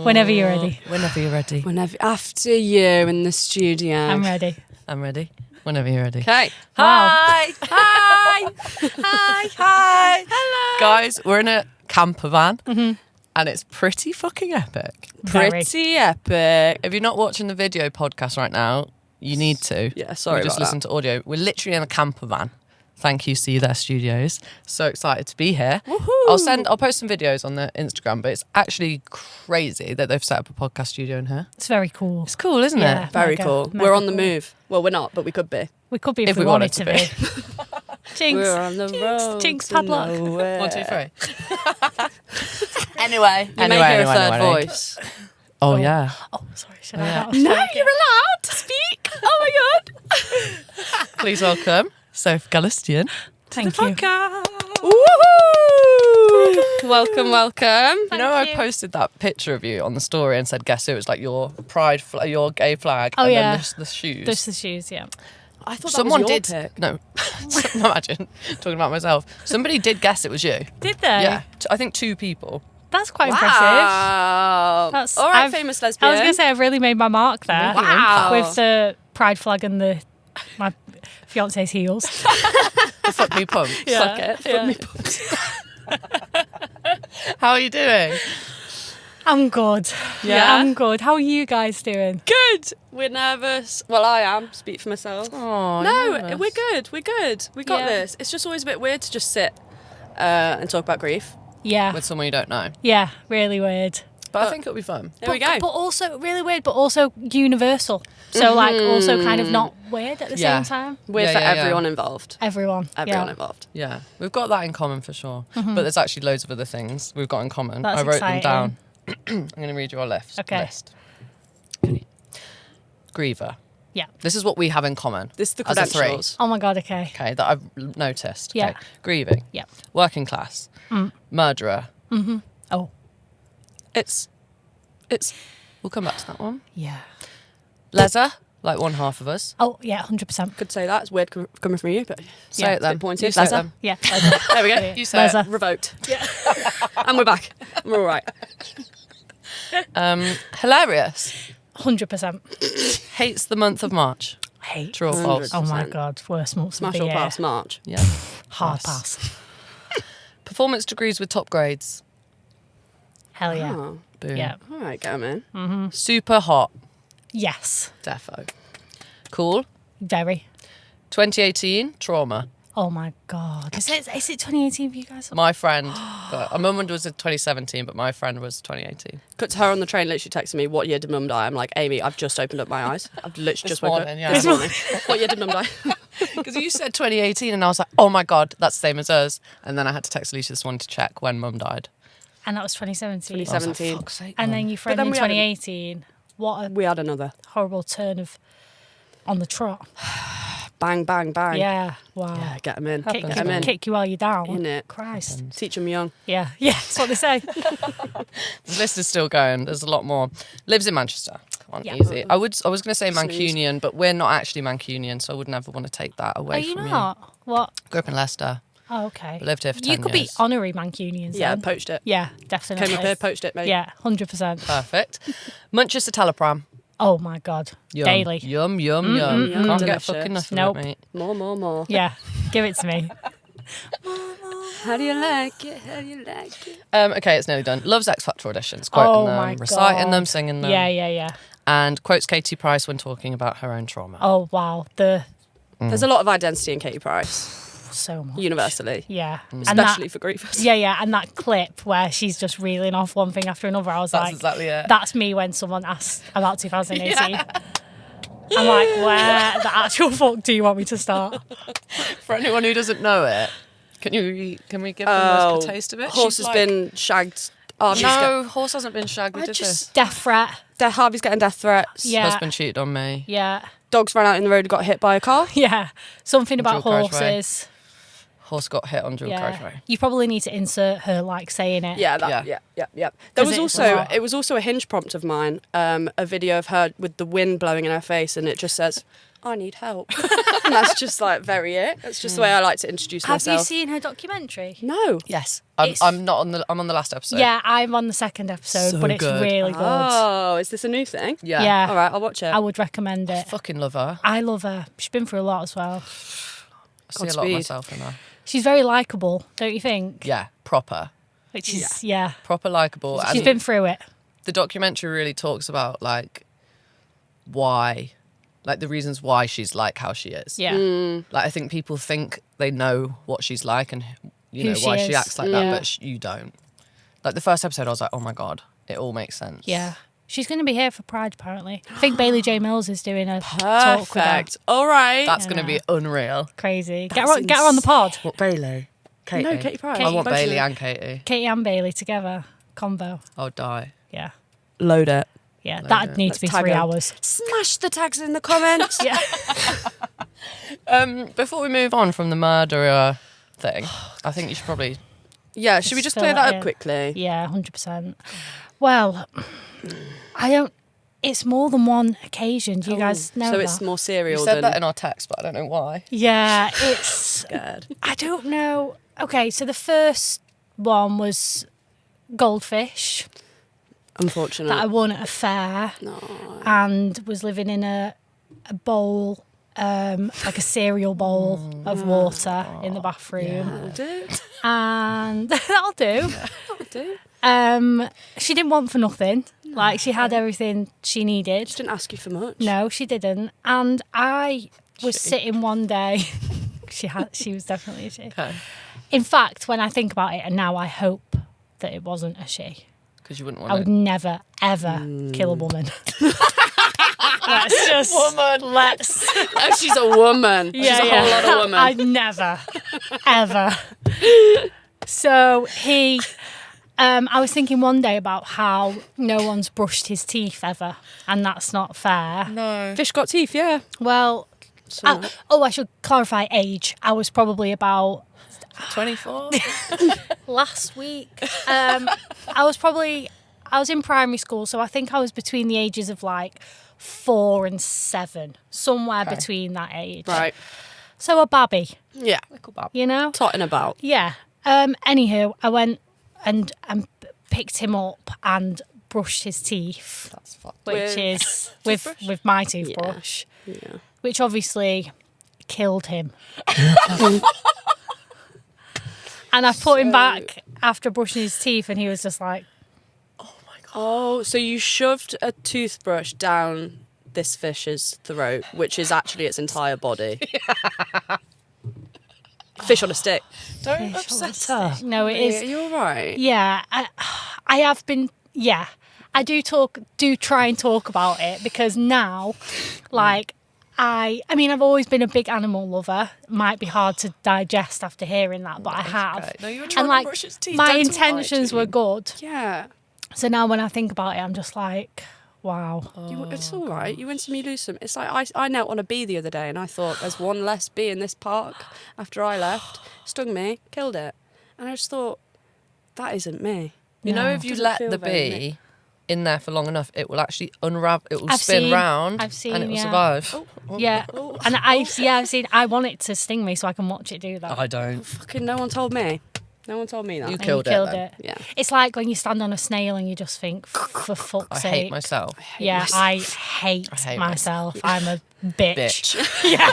Whenever you're ready. Whenever you're ready. After you in the studio. I'm ready. I'm ready. Whenever you're ready. Okay. Wow. Hi. Hi. Hi. Hello. Guys, we're in a camper van and it's pretty fucking epic. Very. Pretty epic. If you're not watching the video podcast right now, you need to. Yeah, sorry We just about listen to audio. We're literally in a camper van. Thank you, See There Studios. So excited to be here. Woohoo. I'll post some videos on the Instagram, but it's actually crazy that they've set up a podcast studio in here. It's very cool. It's cool, isn't Yeah. it? Very Mega, cool. mega We're on the cool. move. Well, we're not, but we could be. We could be if we wanted to be. Jinx. We're on the road. Jinx to padlock. nowhere. 1, 2, 3. Anyway. You may hear a third voice. Oh, yeah. Oh, sorry. Should Oh, I yeah. not? No, you're allowed to speak. Oh my god. Please welcome Soph Galustian. Thank you. Woohoo! Welcome. You know, I you. posted that picture of you on the story and said, guess who? It was like your pride, your gay flag, Oh, and yeah. then the shoes. Just the shoes, yeah. I thought Someone that was your did. pick. No, imagine talking about myself. Somebody did guess it was you. Did they? Yeah, I think 2 people. That's quite impressive. Wow. That's, All right, I've- famous lesbian. I was going to say, I've really made my mark there. Wow. With the pride flag and my fiance's heels. The fuck me pump. Suck it. Fuck yeah. me pumps. How are you doing? I'm good. Yeah? I'm good. How are you guys doing? Good. We're nervous. Well, I am. Speak for myself. Oh, No, we're good. We're good. We got Yeah. this. It's just always a bit weird to just sit and talk about grief. Yeah. with someone you don't know. Yeah, really weird. But I think it'll be fun. There we go. But also really weird, but also universal. So like also kind of not weird at the Yeah. same time. We're Yeah, for yeah, yeah. everyone involved. Everyone. Everyone yeah. involved. Yeah, we've got that in common for sure. But there's actually loads of other things we've got in common. That's I wrote exciting. them down. I'm going to read you our list. Okay. Okay. Griever. Yeah. This is what we have in common. This is the as a 3. credentials. Oh my god, okay. Okay, that I've noticed. Yeah. Okay. Grieving. Yeah. Working class. Murderer. Oh. It's We'll come back to that one. Yeah. Leather, like one half of us. Oh yeah, 100%. could say that. It's weird coming from you, but Say Yeah. it then. Bit pointy. You say it Leather. then. Yeah. there we go. You say it. Leather. Revoked. Yeah. And we're back. We're all right. Hilarious. 100%. Hates the month of March. Hate. True or false? Oh my 100%. god, worst months Smash of the or year. pass March. Yeah. Hard pass. Performance degrees with top grades. Hell yeah. Oh. Boom. Yeah. All right, go man. Super hot. Yes. Defo. Cool. Very. 2018 trauma. Oh my god. Is it 2018 for you guys? My friend, my mum was in 2017, but my friend was 2018. Cut her on the train, literally texting me, what year did mum die? I'm like, Amy, I've just opened up my eyes. I've literally just woke up. morning, yeah. This morning. What year did mum die? Because you said 2018, and I was like, oh my God, that's the same as us. And then I had to text Alicia this morning to check when mum died. And that was 2017. I was like, 17. fuck's sake, And Mum. then your friend then in we had a- 2018. What a We had another. horrible turn of on the trot. Bang, bang, bang. Yeah. Wow. Yeah, get them in. Kick, Get them in. kick you while you're down. Innit? Christ. Teach them young. Yeah. Yeah. That's what they say. The list is still going. There's a lot more. Lives in Manchester. Come on, Yeah. easy. I was going to say Snooze. Mancunian, but we're not actually Mancunian, so I would never want to take that away Are you from not? What? Grew up in Leicester. Oh, okay. But lived here for 10 You could years. be honorary Mancunians. Yeah, then. poached it. Yeah, definitely. Came up here, poached it, mate. Yeah, 100%. Perfect. Manchester Telepram. Oh my god. Yum. Daily. Yum, yum, yum. yum. Can't Delicious. get fucking enough of Nope. it, mate. More. Yeah. Give it to me. How do you like it? How do you like it? Okay, it's nearly done. Loves X Factor auditions. Quoting Oh them, my reciting God. them, singing them. Yeah. And quotes Katie Price when talking about her own trauma. Oh wow. There's a lot of identity in Katie Price, So much. universally. Yeah. And Especially that, for griefers. yeah. And that clip where she's just reeling off one thing after another. I was That's like, exactly it. that's me when someone asks about 2018. I'm like, where the actual fuck do you want me to start? For anyone who doesn't know it, can we give them a taste of it? Horse She's has like- been shagged. Harvey's No, horse hasn't been shagged. We I did just- Death threat. Harvey's getting death threats. Yeah. Husband cheated on me. Yeah. Dogs ran out in the road and got hit by a car. Yeah. Something about Dual carriageway. horses. Horse got hit on dual Yeah. carriageway. You probably need to insert her like saying it. Yeah, Yeah. yeah. There was it's also not. it was also a Hinge prompt of mine, a video of her with the wind blowing in her face, and it just says, I need help. And that's just like that's just the way I like to introduce Have myself. you seen her documentary? No. Yes. It's- I'm on the last episode. Yeah, I'm on the second episode, So but it's good. really good. Oh, is this a new thing? Yeah. Yeah. All right, I'll watch it. I would recommend it. Fucking love her. I love her. She's been through a lot as well. I see a lot of Godspeed. myself in her. She's very likeable, don't you think? Yeah, proper. Which is, yeah. Proper likeable. She's And been through it. the documentary really talks about like why, like the reasons why she's like how she is. Yeah. Like I think people think they know what she's like and you Who know she why is. she acts like Yeah. that, but you don't. Like the first episode, I was like, oh my god, it all makes sense. Yeah. She's going to be here for Pride, apparently. I think Bailey J. Mills is doing a talk with her. Perfect. All right. That's going to be unreal. Crazy. That's Get her on the pod. What Bailey? Katie. No, Katie Price. I want Both of Bailey them. and Katie. Katie and Bailey together. Combo. I'll die. Yeah. Load it. Yeah. Load That'd it. need Let's to be tag 3 her. hours. Smash the tags in the comments. Yeah. Before we move on from the murderer thing, I think you should probably. Yeah, should we just clear that up quickly? Yeah, 100%. Well, I don't. It's more than one occasion. Do you guys know So that? it's more You serial said than that in our text, but I don't know why. Yeah, it's. scared. I don't know. Okay, so the first one was goldfish Unfortunate. that I won at a fair and was living in a bowl, like a cereal bowl of water in the bathroom. That'll do. And that'll do. That'll do. She didn't want for nothing. Like, she had everything she needed. Just didn't ask you for much. No, she didn't. And I was sitting one day. She was definitely a she. Okay. In fact, when I think about it, and now I hope that it wasn't a she. Because you wouldn't I want would to. never, ever kill a woman. Let's just... Let's... Oh, she's a woman. She's a whole lot of woman. I'd never, ever. So I was thinking one day about how no one's brushed his teeth ever, and that's not fair. No. Fish got teeth, yeah. Well, I should clarify age. I was probably about 24? last week. I was in primary school, so I think I was between the ages of like 4 and 7, somewhere between that age. Right. So a babby, Yeah. Little bab. you know? Totting about. Yeah. Anywho, I went and picked him up and brushed his teeth, That's fucked. which is with my toothbrush, Yeah. which obviously killed him. And I put him back after brushing his teeth, and he was just like, Oh, so you shoved a toothbrush down this fish's throat, which is actually its entire body. Fish on a stick. Don't upset her. no, it is. Are you all right? Yeah, I have been. Yeah, I do try and talk about it, because now, like, I mean, I've always been a big animal lover. Might be hard to digest after hearing that, but I have. Okay. No, you were trying And to like, brush his teeth. my dental intentions were hygiene. good. Yeah. So now when I think about it, I'm just like, wow. It's all right. You win some, you lose some. It's like I knelt on a bee the other day and I thought there's one less bee in this park after I left. Stung me, killed it. And I just thought, that isn't me. You know, No. if you Doesn't let feel the very bee in there for long enough, it will actually unravel. It will I've spin seen- round, I've seen, and it will yeah. survive. Yeah, and I've seen. I want it to sting me so I can watch it do that. I don't. Fucking no one told me. No one told me that. You And killed you it. Then. Yeah. It's like when you stand on a snail and you just think, for fuck's I sake. hate myself. Yeah, I hate hate myself. I'm a bitch. Bitch. Yeah,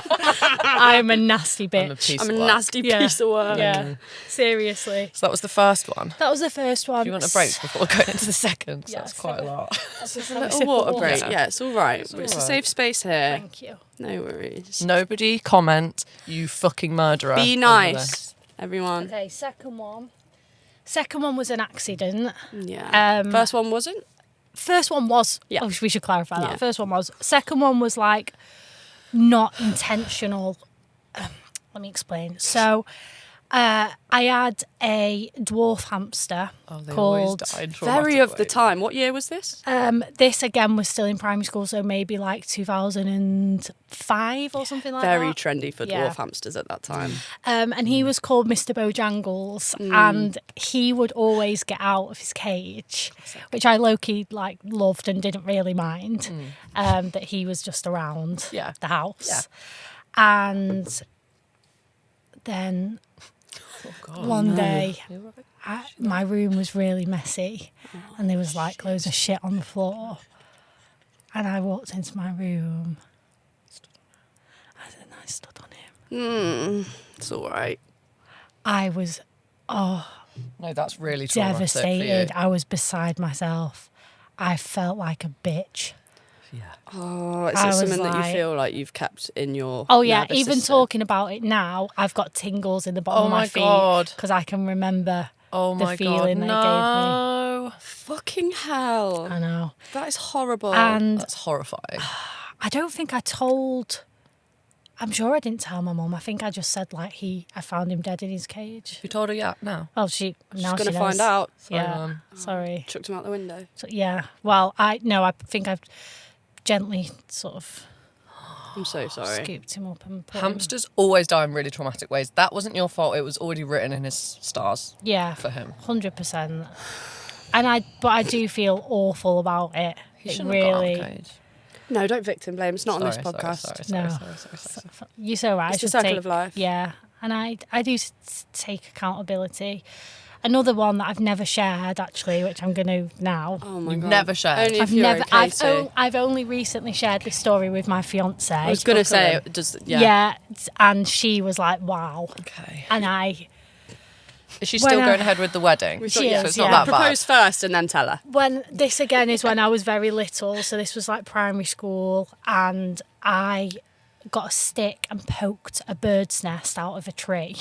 I'm a nasty I'm a bitch. piece I'm a of work. nasty Yeah. piece of work. Yeah, seriously. So that was the first one. That was the first one. Do you want a break before going into the second? So Yes, that's quite a lot. Just a Have a little sip of water water. break. Yeah. Yeah, it's all right. It's, all a right. safe space here. Thank you. No worries. Nobody comment, you fucking murderer. Be under nice, everyone. Okay, second one. Second one was an accident. Yeah. First one wasn't? First one was. Yeah. Oh, we should clarify that. Yeah. First one was. Second one was like not intentional. Let me explain. So, I had a dwarf hamster They always called. die in Very traumatic of the ways. time. What year was this? This again was still in primary school, so maybe like 2005 or something like Very that. trendy for Yeah. dwarf hamsters at that time. And he was called Mr. Bojangles, and he would always get out of his cage, which I low-key loved and didn't really mind. That he was just around Yeah. the house. Yeah. And then Oh, God. one day, my room was really messy, and there was loads of shit on the floor. And I walked into my room, and I stood on him. It's all right. I was No, that's really traumatic devastated. for I was beside myself. I felt like a bitch. you. Yeah. Oh, is I it was something that you like- feel like you've kept in your Oh yeah, nervous even system? talking about it now, I've got tingles in the bottom Oh of my my feet God. because I can remember Oh the my feeling God. that No. Fucking hell. it gave me. I know. That is horrible. And That's horrifying. I don't think I told. I'm sure I didn't tell my mum. I think I just said I found him dead in his cage. You told her yet? No. Well, now She's she going to knows. find out. Yeah, Mum. sorry. Chucked him out the window. So, yeah. Well, I think I've gently sort of I'm so sorry. scooped him up and put him. Hamsters always die in really traumatic ways. That wasn't your fault. It was already written in his stars Yeah, for him. 100%. But I do feel awful about it. He It shouldn't have got out of really. the cage. No, don't victim blame. It's not on this Sorry, podcast. Sorry. No. You're so right. It's I the should circle take- of life. Yeah, and I do take accountability. Another one that I've never shared actually, which I'm going to now. Oh my You've God. never shared? Only if I've you're never. okay to. I've only recently shared this story with my fiance. I was going to say, him. yeah, and she was like, "Wow," Okay. and I. Is she still When I- going ahead with the wedding? We She thought, yeah, is, So it's yeah. not that bad. propose first and then tell her. When this again is when I was very little, so this was primary school, and I got a stick and poked a bird's nest out of a tree,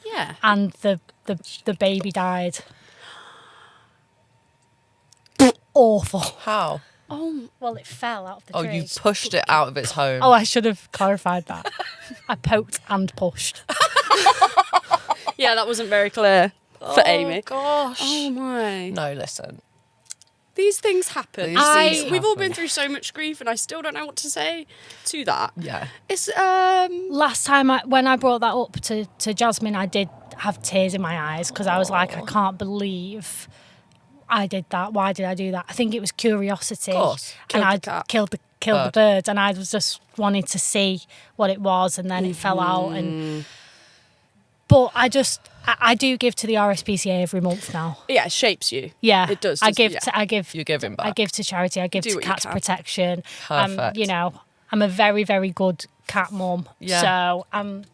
Yeah. and the baby died. Awful. How? Oh, Well, it fell out of the Oh, tree. you pushed it out of its home. Oh, I should have clarified that. I poked and pushed. yeah, that wasn't very clear for Amy. Gosh. Oh my. No, listen. These things happen. These things We've all happen. been through so much grief and I still don't know what to say to that. Yeah. It's Last time when I brought that up to Jasmine, I did have tears in my eyes because I was like, I can't believe I did that. Why did I do that? I think it was curiosity. Of course. And Killed the I cat. killed the Bird. birds, and I was just wanting to see what it was, and then it fell out. But I do give to the RSPCA every month now. yeah, it shapes you. Yeah, It does, I doesn't give. it? I give. You give him back. I give to charity. I give Do to what you Cats can. Protection. Perfect. I'm a very, very good cat mum. Yeah. So I'm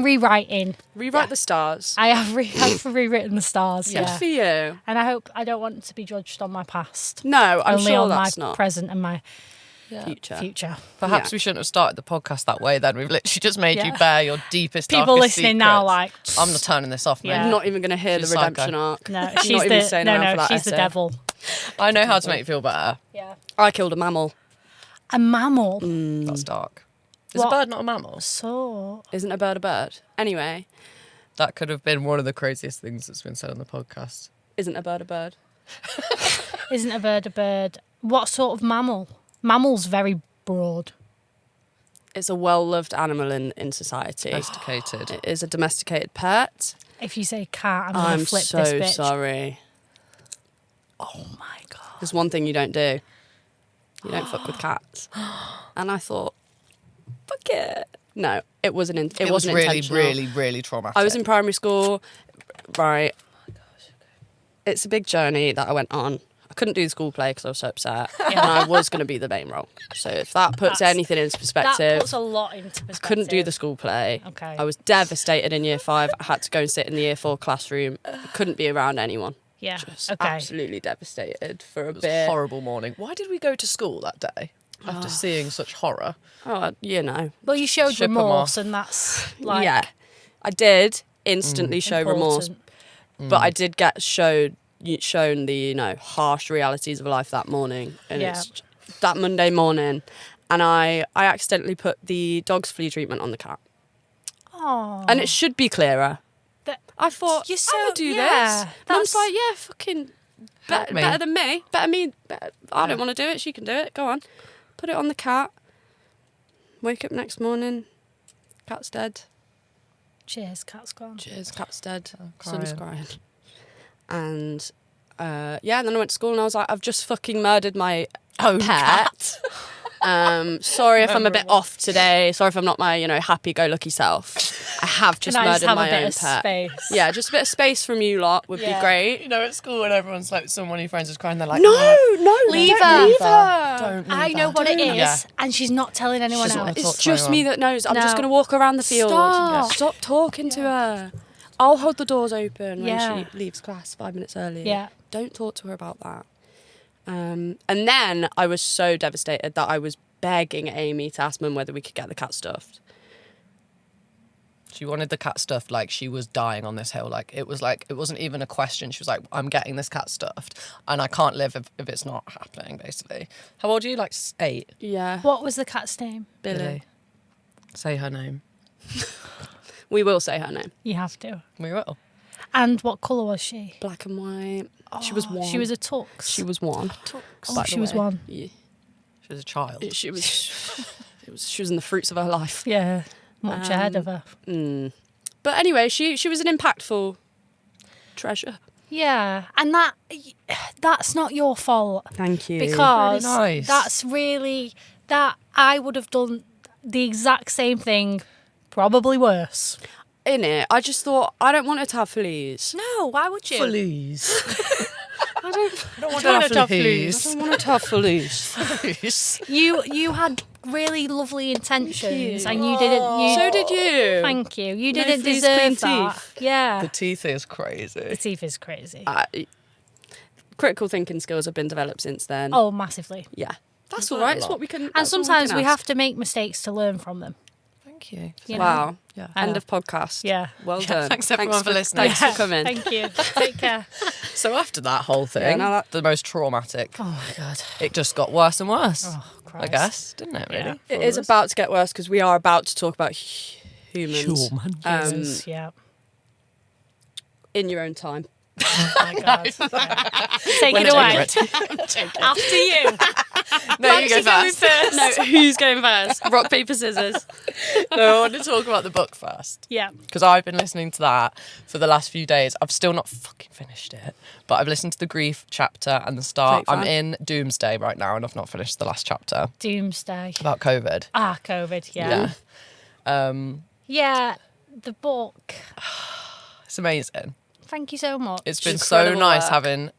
rewriting. Rewrite the stars. I have rewritten the stars. Good Yeah. for you. And I don't want to be judged on my past. No, I'm Only sure on that's my not. present and my Future. future. Perhaps Yeah. we shouldn't have started the podcast that way then. We've literally just made you Yeah. bare your deepest, People darkest listening now, secrets. I'm not turning this off, mate. Yeah. I'm not even going to hear She's the redemption psycho. arc. No, Not she's even the staying around for that she's the essay. devil. I know how to make you feel better. Yeah. I killed a mammal. A mammal. That's dark. Is What? a bird not a mammal? So Isn't a bird a bird? Anyway, That could have been one of the craziest things that's been said on the podcast. isn't a bird a bird? isn't a bird a bird? What sort of mammal? Mammal's very broad. It's a well-loved animal in society. Domesticated. It is a domesticated pet. If you say cat, I'm I'm gonna flip so this bitch. sorry. Oh my god. There's one thing you don't do. You don't fuck with cats. And I thought, fuck it. No, it wasn't. It It was wasn't really, intentional. really, really traumatic. I was in primary school, right? It's a big journey that I went on. I couldn't do the school play because I was so upset, and I was going to be the main role. So if that puts That's- anything into That perspective, puts a lot into perspective. couldn't do the school play. Okay. I was devastated in year 5. I had to go and sit in the year 4 classroom. I couldn't be around anyone. Yeah. Just Okay. absolutely devastated for a It was bit. a horrible morning. Why did we go to school that day after seeing such horror? Oh, you know. Well, you showed Ship 'em remorse, off. and that's like Yeah, I did instantly show remorse, important. but I did get shown the harsh realities of life that morning, and Yeah. it's that Monday morning, and I accidentally put the dog's flea treatment on the cat, Oh. and it should be clearer, I thought, You're I so- will do yeah, this. Mum's that's- like, yeah, fucking Help me. better than me. Better me. I don't want to do it. She can do it. Go on. Put it on the cat. Wake up next morning. Cat's dead. Cheers, cat's gone. Cheers, cat's dead. crying. Son's crying. And and then I went to school and I was like, I've just fucking murdered my Oh, pet. Sorry if I'm a bit off today. Sorry if I'm not my, happy-go-lucky self. I have just Can I murdered just have my a bit own of pet. space? Yeah, just a bit of space from you lot would be Yeah. great. You know, at school when everyone's like, someone of your friends is crying, they're like, No, Leave don't her. leave her. Don't leave I know her. what it is, Yeah. and she's not telling anyone doesn't wanna else. talk It's to just me anyone. that knows. I'm just No. going to walk around the field. Stop. Stop talking to her. I'll hold the doors open Yeah. when she leaves class 5 minutes early. Yeah. Don't talk to her about that. And then I was so devastated that I was begging Amy to ask Mum whether we could get the cat stuffed. She wanted the cat stuffed like she was dying on this hill. Like, it wasn't even a question. She was like, I'm getting this cat stuffed and I can't live if it's not happening, basically. How old are you? Like 8? Yeah. What was the cat's name? Billy. Say her name. We will say her name. You have to. We will. And what colour was she? Black and white. She was one. She was a tux. She was one. Oh, by she the was way. one. Yeah. She was a child. She was. She was in the fruits of her life. Yeah, much ahead of her. But anyway, she was an impactful treasure. Yeah, and that's not your fault. Thank you. Because Really nice. that's really that I would have done the exact same thing, probably worse. In it, I just thought I don't want her to have fleas. No, why would you? Please. I don't want to have I don't want her to have fleas. You had really lovely intentions, and you didn't. You, So did you. Thank you. You No didn't fleas, deserve clean that. teeth. Yeah, The teeth is crazy. the teeth is crazy. Critical thinking skills have been developed since then. Oh, massively. Yeah. That's all right. It's what we can. And sometimes we have to make mistakes to learn from them. Thank you. You know? Wow. Yeah. End of podcast. Yeah. Well done. Thanks everyone for listening. Thanks for coming. Thank you. Take care. So after that whole thing, Yeah, no, that- the most traumatic, Oh my god. it just got worse and worse. Oh Christ. I guess, didn't it? Really? Yeah. It is about to get worse because we are about to talk about humans. Jesus, yeah. In your own time. Oh my god. Yeah. Take When it it's away. After you. No, you go first. No, who's going first? Rock, paper, scissors. No, I want to talk about the book first. Yeah. Because I've been listening to that for the last few days. I've still not fucking finished it, but I've listened to the grief chapter and the start. Great I'm fun. in Doomsday right now, and I've not finished the last chapter Doomsday. about COVID. Ah, COVID. Yeah. Yeah. The book. It's amazing. Thank you so much. It's been so incredible nice work. having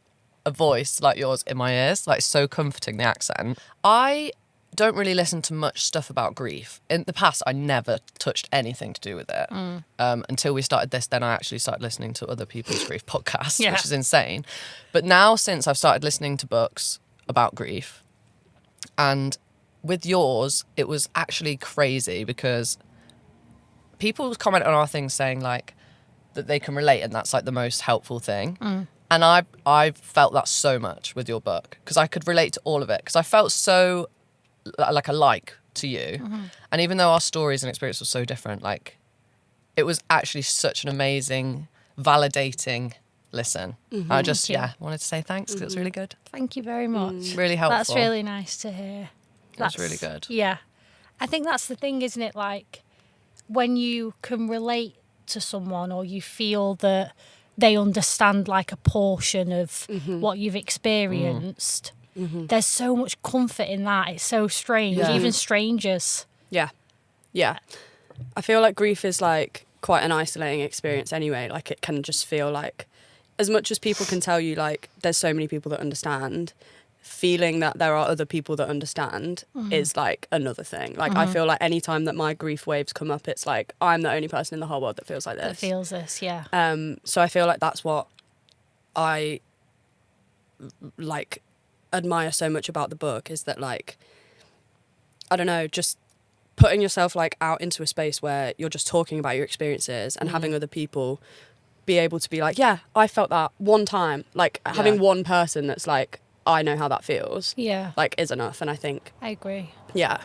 a voice like yours in my ears, like so comforting, the accent. I don't really listen to much stuff about grief. In the past, I never touched anything to do with it. Until we started this, then I actually started listening to other people's grief podcasts, Yeah. which is insane. But now, since I've started listening to books about grief, and with yours, it was actually crazy because people comment on our things saying like that they can relate, and that's like the most helpful thing. And I felt that so much with your book because I could relate to all of it because I felt so like alike to you. And even though our stories and experience were so different, like it was actually such an amazing, validating listen. I just, wanted to say thanks because it was really good. Thank you very much. Really helpful. That's really nice to hear. That's really good. Yeah. I think that's the thing, isn't it? Like when you can relate to someone or you feel that they understand like a portion of what you've experienced, there's so much comfort in that. It's so strange. Yeah. Even strangers. Yeah. Yeah. I feel like grief is like quite an isolating experience anyway. Like it can just feel like, as much as people can tell you like there's so many people that understand, feeling that there are other people that understand is like another thing. Like I feel like any time that my grief waves come up, it's like I'm the only person in the whole world that feels like this. That feels this, yeah. So I feel like that's what I like admire so much about the book is that like, I don't know, just putting yourself like out into a space where you're just talking about your experiences and having other people be able to be like, yeah, I felt that one time. Like having one person that's like, I know how that feels. Yeah. Like is enough. And I think, I agree. yeah,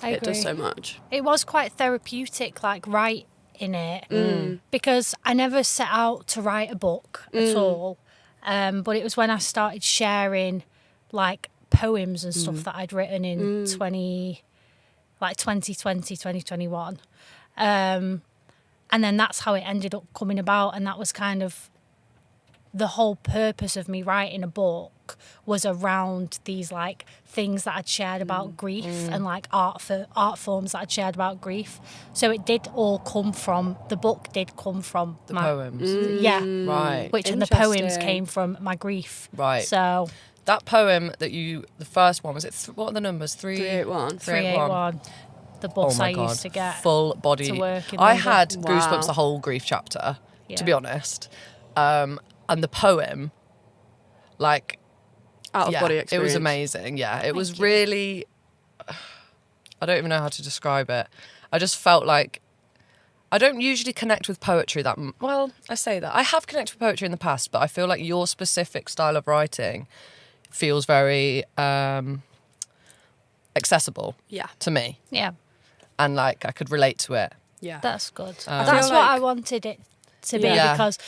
I it agree. does so much. It was quite therapeutic, like right in it because I never set out to write a book at all. But it was when I started sharing like poems and stuff that I'd written in 2020, 2021. And then that's how it ended up coming about. And that was kind of the whole purpose of me writing a book, was around these like things that I'd shared about grief and like art forms that I'd shared about grief. So it did all come from, the book did come from The poems. Yeah. Right. Which, and the poems Interesting. came from my grief. Right. So That poem that the first one, was it, what are the numbers? 381. 381. The Oh bus my I God. used to get. Full body. to work in I London. had Wow. goosebumps the whole grief chapter, Yeah. to be honest. And the poem, like, Out of yeah, body it experience. was amazing. Yeah, it was you. really, I don't even know how to describe it. I just felt like, I don't usually connect with poetry that, well, I say that. I have connected with poetry in the past, but I feel like your specific style of writing feels very accessible Yeah. to me. Yeah, And like, I could relate to it. Yeah. that's good. feel That's what like- I wanted it to be Yeah. because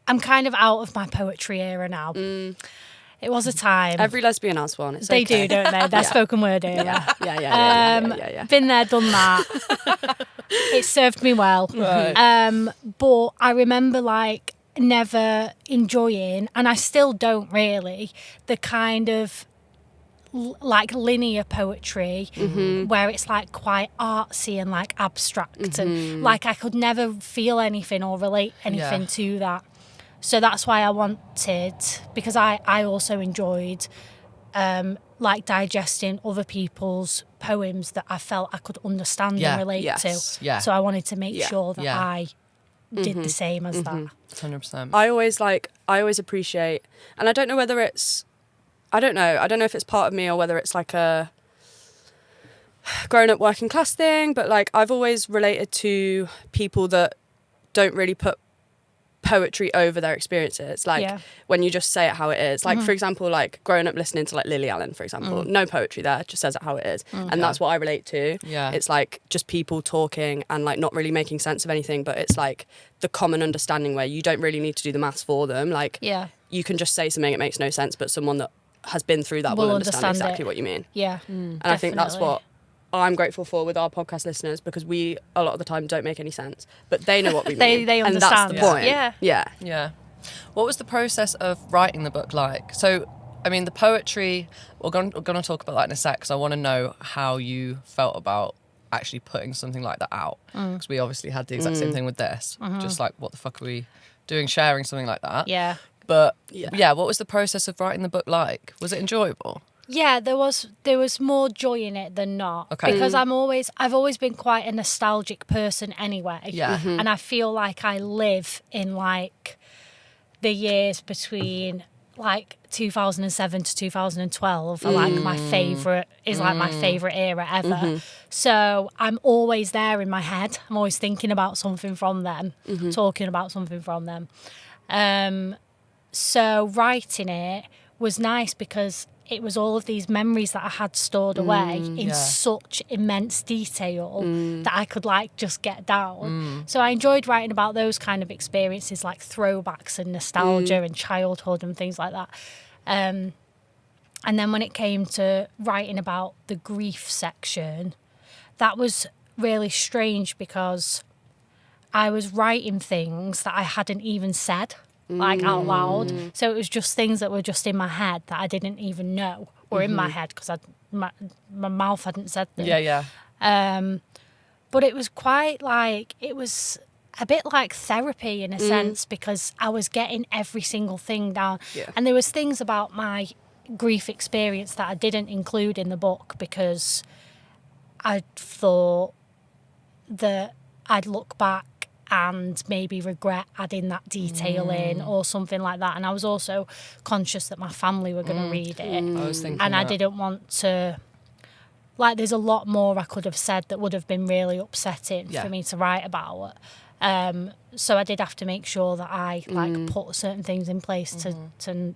I'm kind of out of my poetry era now. It was a time. Every lesbian has one. It's They okay. do, don't they? They're spoken word era. Yeah. Been there, done that. It served me well. Right. But I remember like never enjoying, and I still don't really, the kind of like linear poetry where it's like quite artsy and like abstract and like I could never feel anything or relate anything Yeah. to that. So that's why I wanted, because I also enjoyed like digesting other people's poems that I felt I could understand Yeah. and relate Yes. to. Yeah. So I wanted to make Yeah. sure that Yeah. I did the same as that. 100%. I always appreciate, and I don't know whether it's, I don't know if it's part of me or whether it's like a grown up working class thing, but like I've always related to people that don't really put poetry over their experiences, like Yeah. when you just say it how it is, like for example, like growing up listening to like Lily Allen, for example, no poetry there, just says it how it is, and that's what I relate to. Yeah. It's like just people talking and like not really making sense of anything, but it's like the common understanding where you don't really need to do the maths for them, like Yeah. you can just say something, it makes no sense, but someone that has been through that will understand understand exactly it. what you mean. Yeah. And I think that's Definitely. what I'm grateful for with our podcast listeners, because we a lot of the time don't make any sense, but they know what we mean. They and that's understand. the point. Yeah. Yeah. Yeah. What was the process of writing the book like? So, I mean, the poetry, we're going to talk about that in a sec, because I want to know how you felt about actually putting something like that out. Because we obviously had the exact same thing with this. Just like, what the fuck are we doing sharing something like that? Yeah. But Yeah. yeah, what was the process of writing the book like? Was it enjoyable? Yeah, there was more joy in it than not. Okay. Because I've always been quite a nostalgic person anyway. Yeah. And I feel like I live in like the years between like 2007 to 2012 are like my favorite era ever. So I'm always there in my head. I'm always thinking about something from them, talking about something from them. So writing it was nice because it was all of these memories that I had stored away in Yeah. such immense detail that I could like just get down. So I enjoyed writing about those kind of experiences, like throwbacks and nostalgia and childhood and things like that. And then when it came to writing about the grief section, that was really strange because I was writing things that I hadn't even said like out loud. So it was just things that were just in my head that I didn't even know were in my head because my mouth hadn't said them. Yeah. But it was quite like, it was a bit like therapy in a sense because I was getting every single thing down. Yeah. And there was things about my grief experience that I didn't include in the book because I thought that I'd look back and maybe regret adding that detail in or something like that. And I was also conscious that my family were going to read it. I was thinking And I that. didn't want to, like, there's a lot more I could have said that would have been really upsetting Yeah. for me to write about. So I did have to make sure that I like put certain things in place to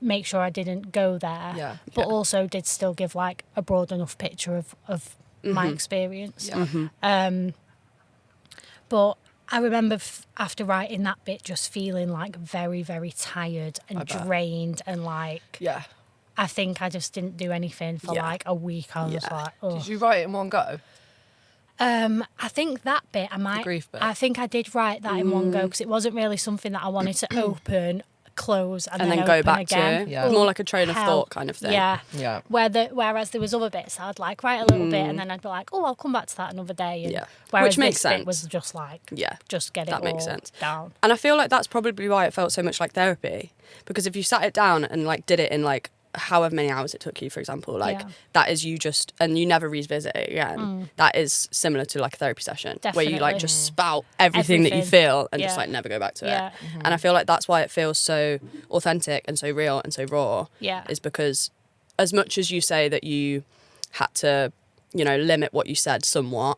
make sure I didn't go there, Yeah. but also did still give like a broad enough picture of my experience. But I remember after writing that bit just feeling like very, very tired and drained and like... Yeah. I think I just didn't do anything for like a week. I was like, oh. Did you write it in one go? I think that bit The grief bit? I think I did write that in one go because it wasn't really something that I wanted to open, close, and then go open back again. to. Yeah. More like a train of Hell. thought kind of thing. Yeah. Yeah. Whereas there was other bits I'd like write a little bit and then I'd be like, oh, I'll come back to that another day. And whereas Which makes this sense. bit was just like, just get it that all makes sense. down. And I feel like that's probably why it felt so much like therapy. Because if you sat it down and like did it in like however many hours it took you, for example, like that is you just, and you never revisit it again. That is similar to like a therapy session where you like just spout everything that you feel and just like never go back to it. And I feel like that's why it feels so authentic and so real and so raw. Is because as much as you say that you had to, you know, limit what you said somewhat,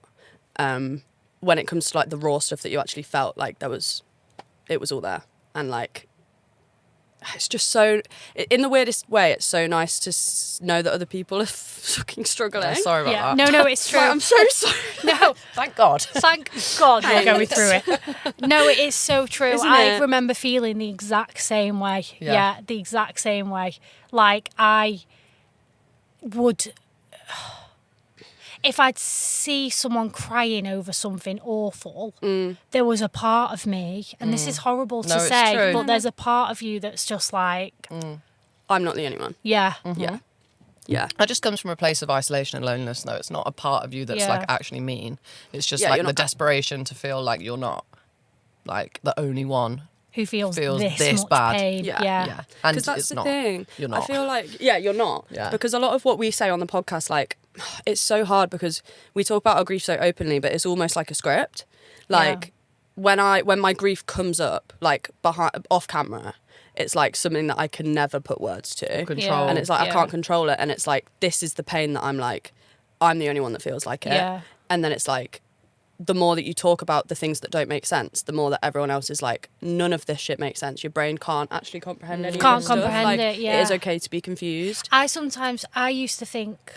when it comes to like the raw stuff that you actually felt, like it was all there. And like, it's just so, in the weirdest way, it's so nice to know that other people are fucking struggling. Yeah, sorry about that. No, it's true. Like, I'm so sorry. No, Thank God. thank God you're going through it. No, it is so true. Isn't I it? remember feeling the exact same way. Yeah. Yeah, the exact same way. Like I would... If I'd see someone crying over something awful, there was a part of me, and this is horrible to No, it's say, true. but there's a part of you that's just like, I'm not the only one. yeah, Yeah. That just comes from a place of isolation and loneliness, though. It's not a part of you that's like actually mean. It's just like you're the not- desperation to feel like you're not like the only one. who feels this this much bad. pain. Yeah. Yeah. And Because that's it's the not. thing. You're not. I feel like, you're not. Yeah. Because a lot of what we say on the podcast, like, it's so hard because we talk about our grief so openly, but it's almost like a script. Like, when my grief comes up, like, off camera, it's like something that I can never put words to. Control. And it's like, I can't control it. And it's like, this is the pain that I'm like, I'm the only one that feels like it. Yeah. And then it's like, the more that you talk about the things that don't make sense, the more that everyone else is like, none of this shit makes sense. Your brain can't actually comprehend any of Can't this stuff. comprehend Like, it, yeah. It is okay to be confused. I used to think,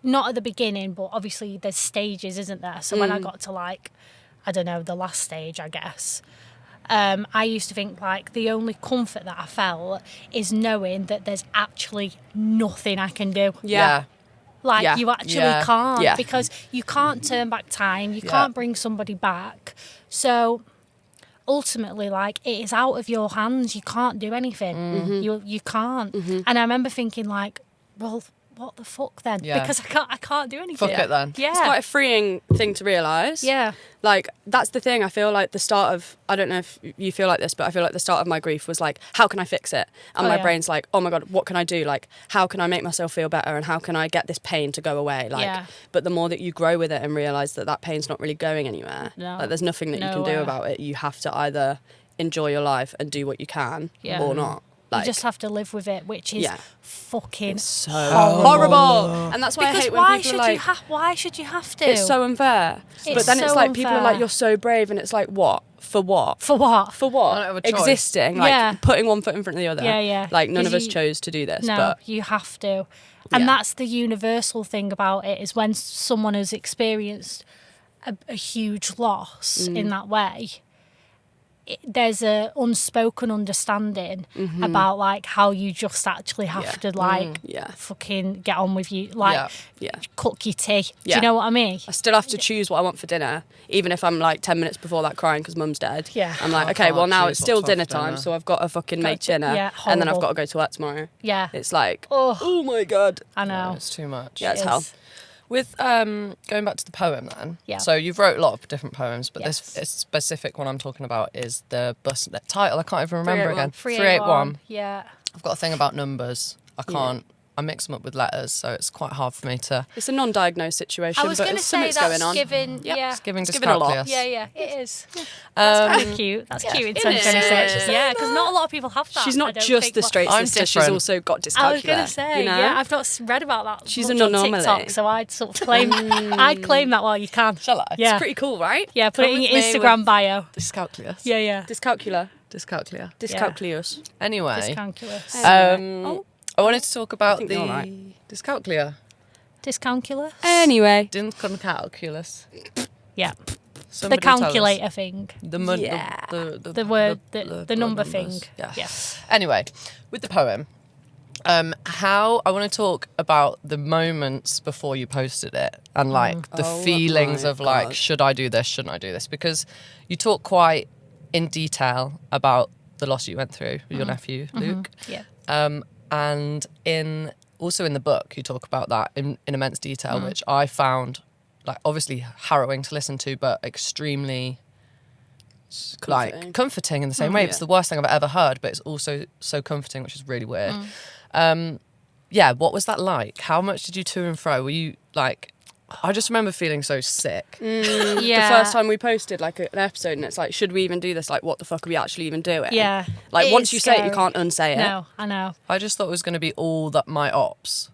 not at the beginning, but obviously there's stages, isn't there? So when I got to like, I don't know, the last stage, I guess, I used to think like the only comfort that I felt is knowing that there's actually nothing I can do. Yeah. Like Yeah. you actually Yeah. can't Yeah. because you can't turn back time. You can't bring somebody back. So ultimately, like it is out of your hands. You can't do anything. You can't. And I remember thinking like, well, what the fuck then? Yeah. Because I can't do anything. Fuck it then. Yeah. It's quite a freeing thing to realise. Yeah. Like, that's the thing. I feel like the start of, I don't know if you feel like this, but I feel like the start of my grief was like, how can I fix it? And my brain's like, oh my God, what can I do? Like, how can I make myself feel better? And how can I get this pain to go away? Like, but the more that you grow with it and realise that that pain's not really going anywhere, like there's nothing that you can do about it. You have to either enjoy your life and do what you can or not. Like, you just have to live with it, which is fucking so horrible. horrible. And that's why Because I hate when people are like, why should you have to? it's so unfair. It's But then it's so like people are unfair. like, you're so brave, and it's like, what? For what? For what? For what? I don't have a choice. Existing, like Yeah. putting one foot in front of the other. Yeah. Like none 'Cause of us you- chose to do this, No, but you have to. And that's the universal thing about it is when someone has experienced a huge loss in that way, there's a unspoken understanding about like how you just actually have to like fucking get on with you, like cook your tea. Do you know what I mean? I still have to choose what I want for dinner, even if I'm like 10 minutes before that crying because mum's dead. Yeah. I'm like, I okay, can't well now choose it's still what's for dinner time, dinner. so I've got to fucking make dinner, yeah, and then I've horrible. got to go to work tomorrow. Yeah. It's like, Oh. oh my God. I know. It's too much. Yeah, it's It hell. is. With going back to the poem then, Yeah. so you've wrote a lot of different poems, but Yes. this specific one I'm talking about is the bus title. I can't even remember 381. again. 381. Yeah. I've got a thing about numbers. I can't. I mix them up with letters, so it's quite hard for me to. It's a non-diagnosed situation, I was but going to it's say something's that's going on. giving, Yep. It's giving It's given a lot. dyscalculia. Yeah, it is. That's kind of cute. That's cute in Isn't it? 2026. Yeah, because not a lot of people have that. She's I not don't just think. the straight I'm sister, she's different. also got dyscalculia. I was going to say, you know? yeah, I've not read about that. She's much an on anomaly. TikTok, so I'd sort of claim, I'd claim that while you can. Shall I? Yeah. It's pretty cool, right? Yeah, put it in your Instagram bio. Dyscalculia. Yeah. Dyscalculia. Dyscalculia. Dyscalculious. Anyway, Dyscalculus. I wanted to talk about think the you're right. dyscalculia. Dyscalculus? Anyway. Dyscalculus. Yeah. Somebody the tell us. calculator thing. The number numbers. thing. Yeah. Yeah. Anyway, with the poem, how I want to talk about the moments before you posted it and like the Oh feelings my of like, God. should I do this? Shouldn't I do this? Because you talk quite in detail about the loss you went through with your nephew, Luke. Yeah. And also in the book, you talk about that in immense detail, which I found like obviously harrowing to listen to, but extremely comforting in the same way. It's the worst thing I've ever heard, but it's also so comforting, which is really weird. What was that like? How much did you to and fro? Were you like, I just remember feeling so sick. The first time we posted like an episode and it's like, should we even do this? Like, what the fuck are we actually even doing? Yeah. Like, It once is you say it, you scary. can't unsay it. No, I know. I just thought it was going to be all that my ops.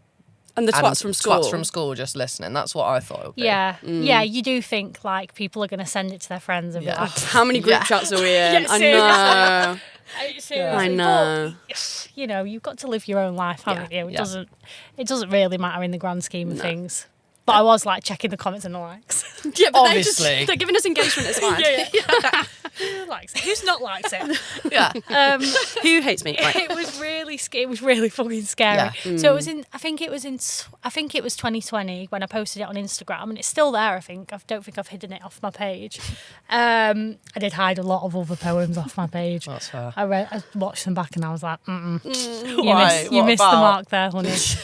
And the and twats from school. Twats from school just listening. That's what I thought it would be. Yeah. Yeah, you do think like people are going to send it to their friends and be Yeah. like, How many group chats are we in? Yeah, I seriously. know. seriously. I know. But, you know, you've got to live your own life, haven't you? Yeah. It doesn't really matter in the grand scheme of things. But I was like checking the comments and the likes. Yeah, but Obviously. they're giving us engagement, it's fine. Who likes it? Who's not liked it? Yeah. Who hates me? Right. It was really it was really fucking scary. Yeah. So it was I think it was 2020 when I posted it on Instagram, and it's still there. I don't think I've hidden it off my page. I did hide a lot of other poems off my page. That's fair. I watched them back and I was like, Why? you What missed about? the mark there, honey. Just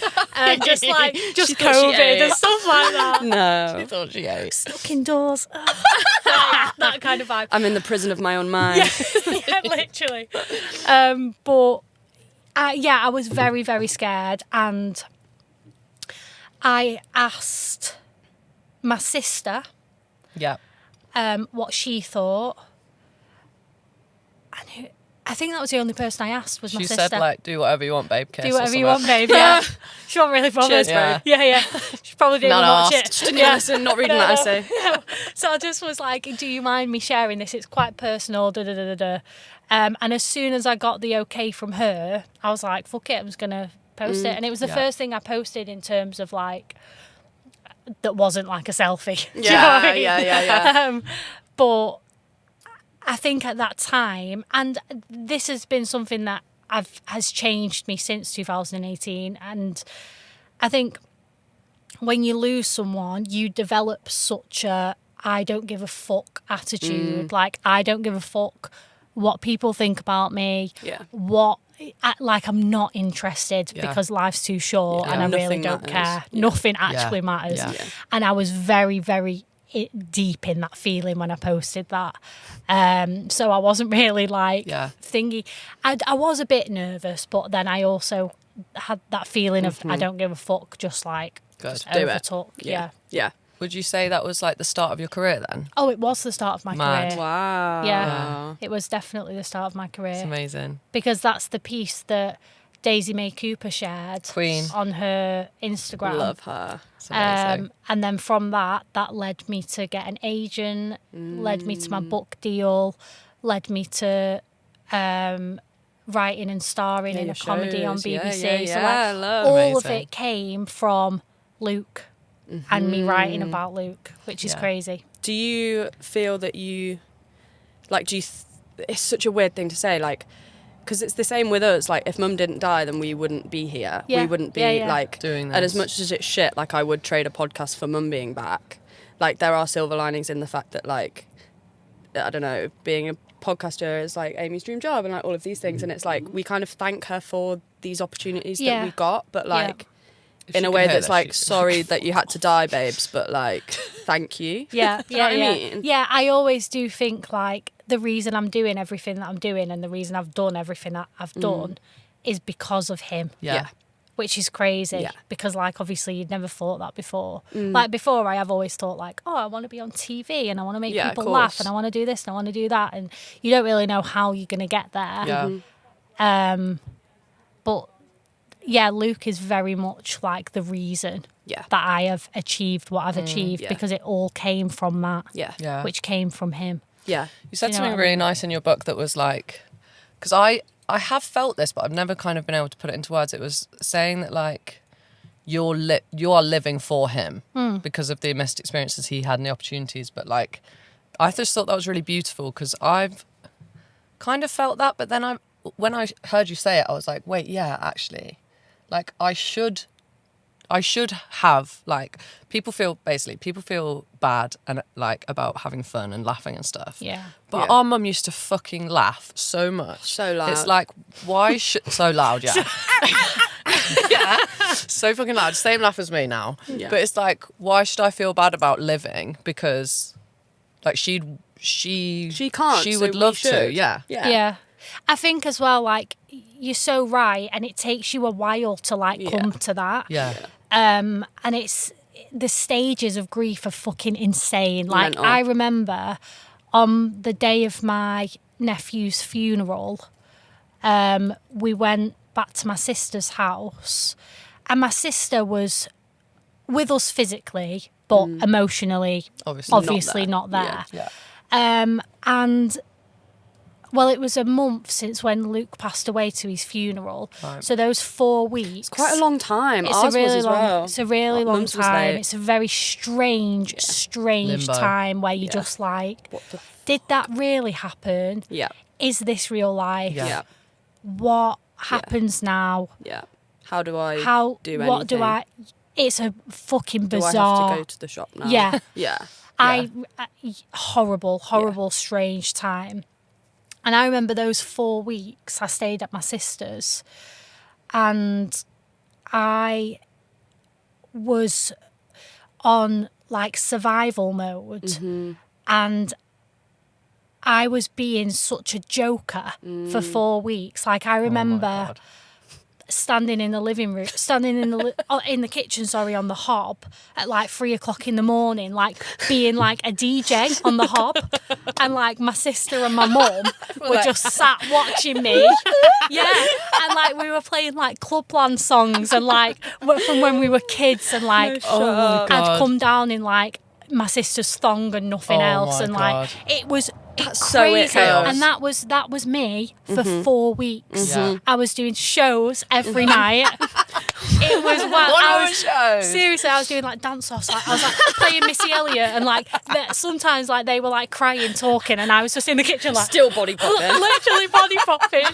thought she COVID ate. and stuff like that. No. I thought she ate. Stuck indoors. that kind of vibe. I'm in the prison of my own mind. Yeah, literally. I was very, very scared, and I asked my sister Yeah. what she thought. And I think that was the only person I asked was my She sister. said like, do whatever you want, babe. Kiss do or whatever you something. want, babe. Yeah. She wasn't really bothered. Cheers, babe. Yeah. She probably didn't even Not watch asked. it. Didn't you listen, not reading that essay. No. So I just was like, do you mind me sharing this? It's quite personal. And as soon as I got the okay from her, I was like, fuck it, I'm just going to post it. And it was the first thing I posted in terms of like, that wasn't like a selfie. Do you know what I mean? Yeah. But I think at that time, and this has been something that has changed me since 2018, and I think when you lose someone, you develop such a I don't give a fuck attitude. Like, I don't give a fuck what people think about me. Yeah. Like, I'm not interested because life's too short and I really Nothing don't matters. care. Yeah. Nothing actually matters. Yeah. And I was very, very deep in that feeling when I posted that. So I wasn't really like thingy. I was a bit nervous, but then I also had that feeling of I don't give a fuck, just like Good. Do it. overtalk. Yeah. Yeah. Would you say that was like the start of your career then? Oh, it was the start of my Mad. career. Wow. Yeah, it was definitely the start of my It's career amazing. because that's the piece that Daisy May Cooper shared Queen. on her Instagram. Love her. It's amazing. And then from that led me to get an agent, led me to my book deal, led me to writing and starring in a your comedy on shows. Yeah, BBC. yeah, So yeah, like, love. all of Amazing. it came from Luke and me writing about Luke, which is Yeah. crazy. Do you feel that it's such a weird thing to say, like, because it's the same with us. Like, if Mum didn't die, then we wouldn't be here. Yeah. We wouldn't be Yeah. like Doing And as this. much as it's shit, like, I would trade a podcast for Mum being back. Like, there are silver linings in the fact that, like, I don't know, being a podcaster is like Amy's dream job and like all of these things, and it's like we kind of thank her for these opportunities that we got, but like If in she a can way hear that's this, like, she- sorry that you had to die, babes, but like, thank you. Yeah, Do you know what I mean? Yeah, I always do think like the reason I'm doing everything that I'm doing and the reason I've done everything that I've done is because of him. Yeah. Which is crazy Yeah. because like obviously you'd never thought that before. Like before I have always thought like, oh, I want to be on TV and I want to make Yeah, of people course. laugh and I want to do this and I want to do that, and you don't really know how you're going to get there. Yeah. But yeah, Luke is very much like the reason Yeah. that I have achieved what I've achieved yeah. because it all came from that. Yeah. Yeah. Which came from him. Yeah. You said You know something what I really mean? nice in your book that was like, because I have felt this, but I've never kind of been able to put it into words. It was saying that like you are living for him because of the immense experiences he had and the opportunities, but like I just thought that was really beautiful because I've kind of felt that, but then when I heard you say it, I was like, wait, yeah, actually, like I should have, like, people feel bad and like about having fun and laughing and stuff. Yeah. But Yeah. our mum used to fucking laugh so much. So loud. It's like, why should... So loud, yeah. Yeah. So fucking loud. Same laugh as me now. Yeah. But it's like, why should I feel bad about living? Because, like, she can't. She so would we love to, should. yeah. Yeah. I think as well, like, you're so right, and it takes you a while to, like, Yeah. come to that. Yeah. And it's... The stages of grief are fucking insane. Like, Mental. I remember on the day of my nephew's funeral, we went back to my sister's house, and my sister was with us physically, but emotionally, obviously not there. Yeah. And well, it was a month since when Luke passed away to his funeral. Right. So those 4 weeks. Quite a long time. It's Ours a really was as long. well. It's a really Our long mum's was time. late. It's a very strange Limbo. time where you Yeah. just like, What the did that really happen? Yeah. Is this real life? Yeah. Yeah. What happens now? Yeah. How do I How? do What do anything? I? It's a fucking Do bizarre. I have to go to the shop now? Yeah. Yeah. Horrible, strange time. And I remember those 4 weeks I stayed at my sister's, and I was on like survival mode, and I was being such a joker for 4 weeks. Like, I remember God. standing in the living room, in the kitchen, on the hob at like 3 o'clock in the morning, like being like a DJ on the hob, and like my sister and my mum were just sat watching me. Yeah, and like we were playing like Clubland songs and like from when we were kids, and like Oh my God. I'd come down in like my sister's thong and nothing Oh else, my and God. like it was so crazy. chaos. And that was me for 4 weeks. Yeah. I was doing shows every night. It was wild. One-hour shows. Seriously, I was doing like dance offs. Like, I was like playing Missy Elliott, and like sometimes like they were like crying, talking, and I was just in the kitchen like Still body popping. literally body popping.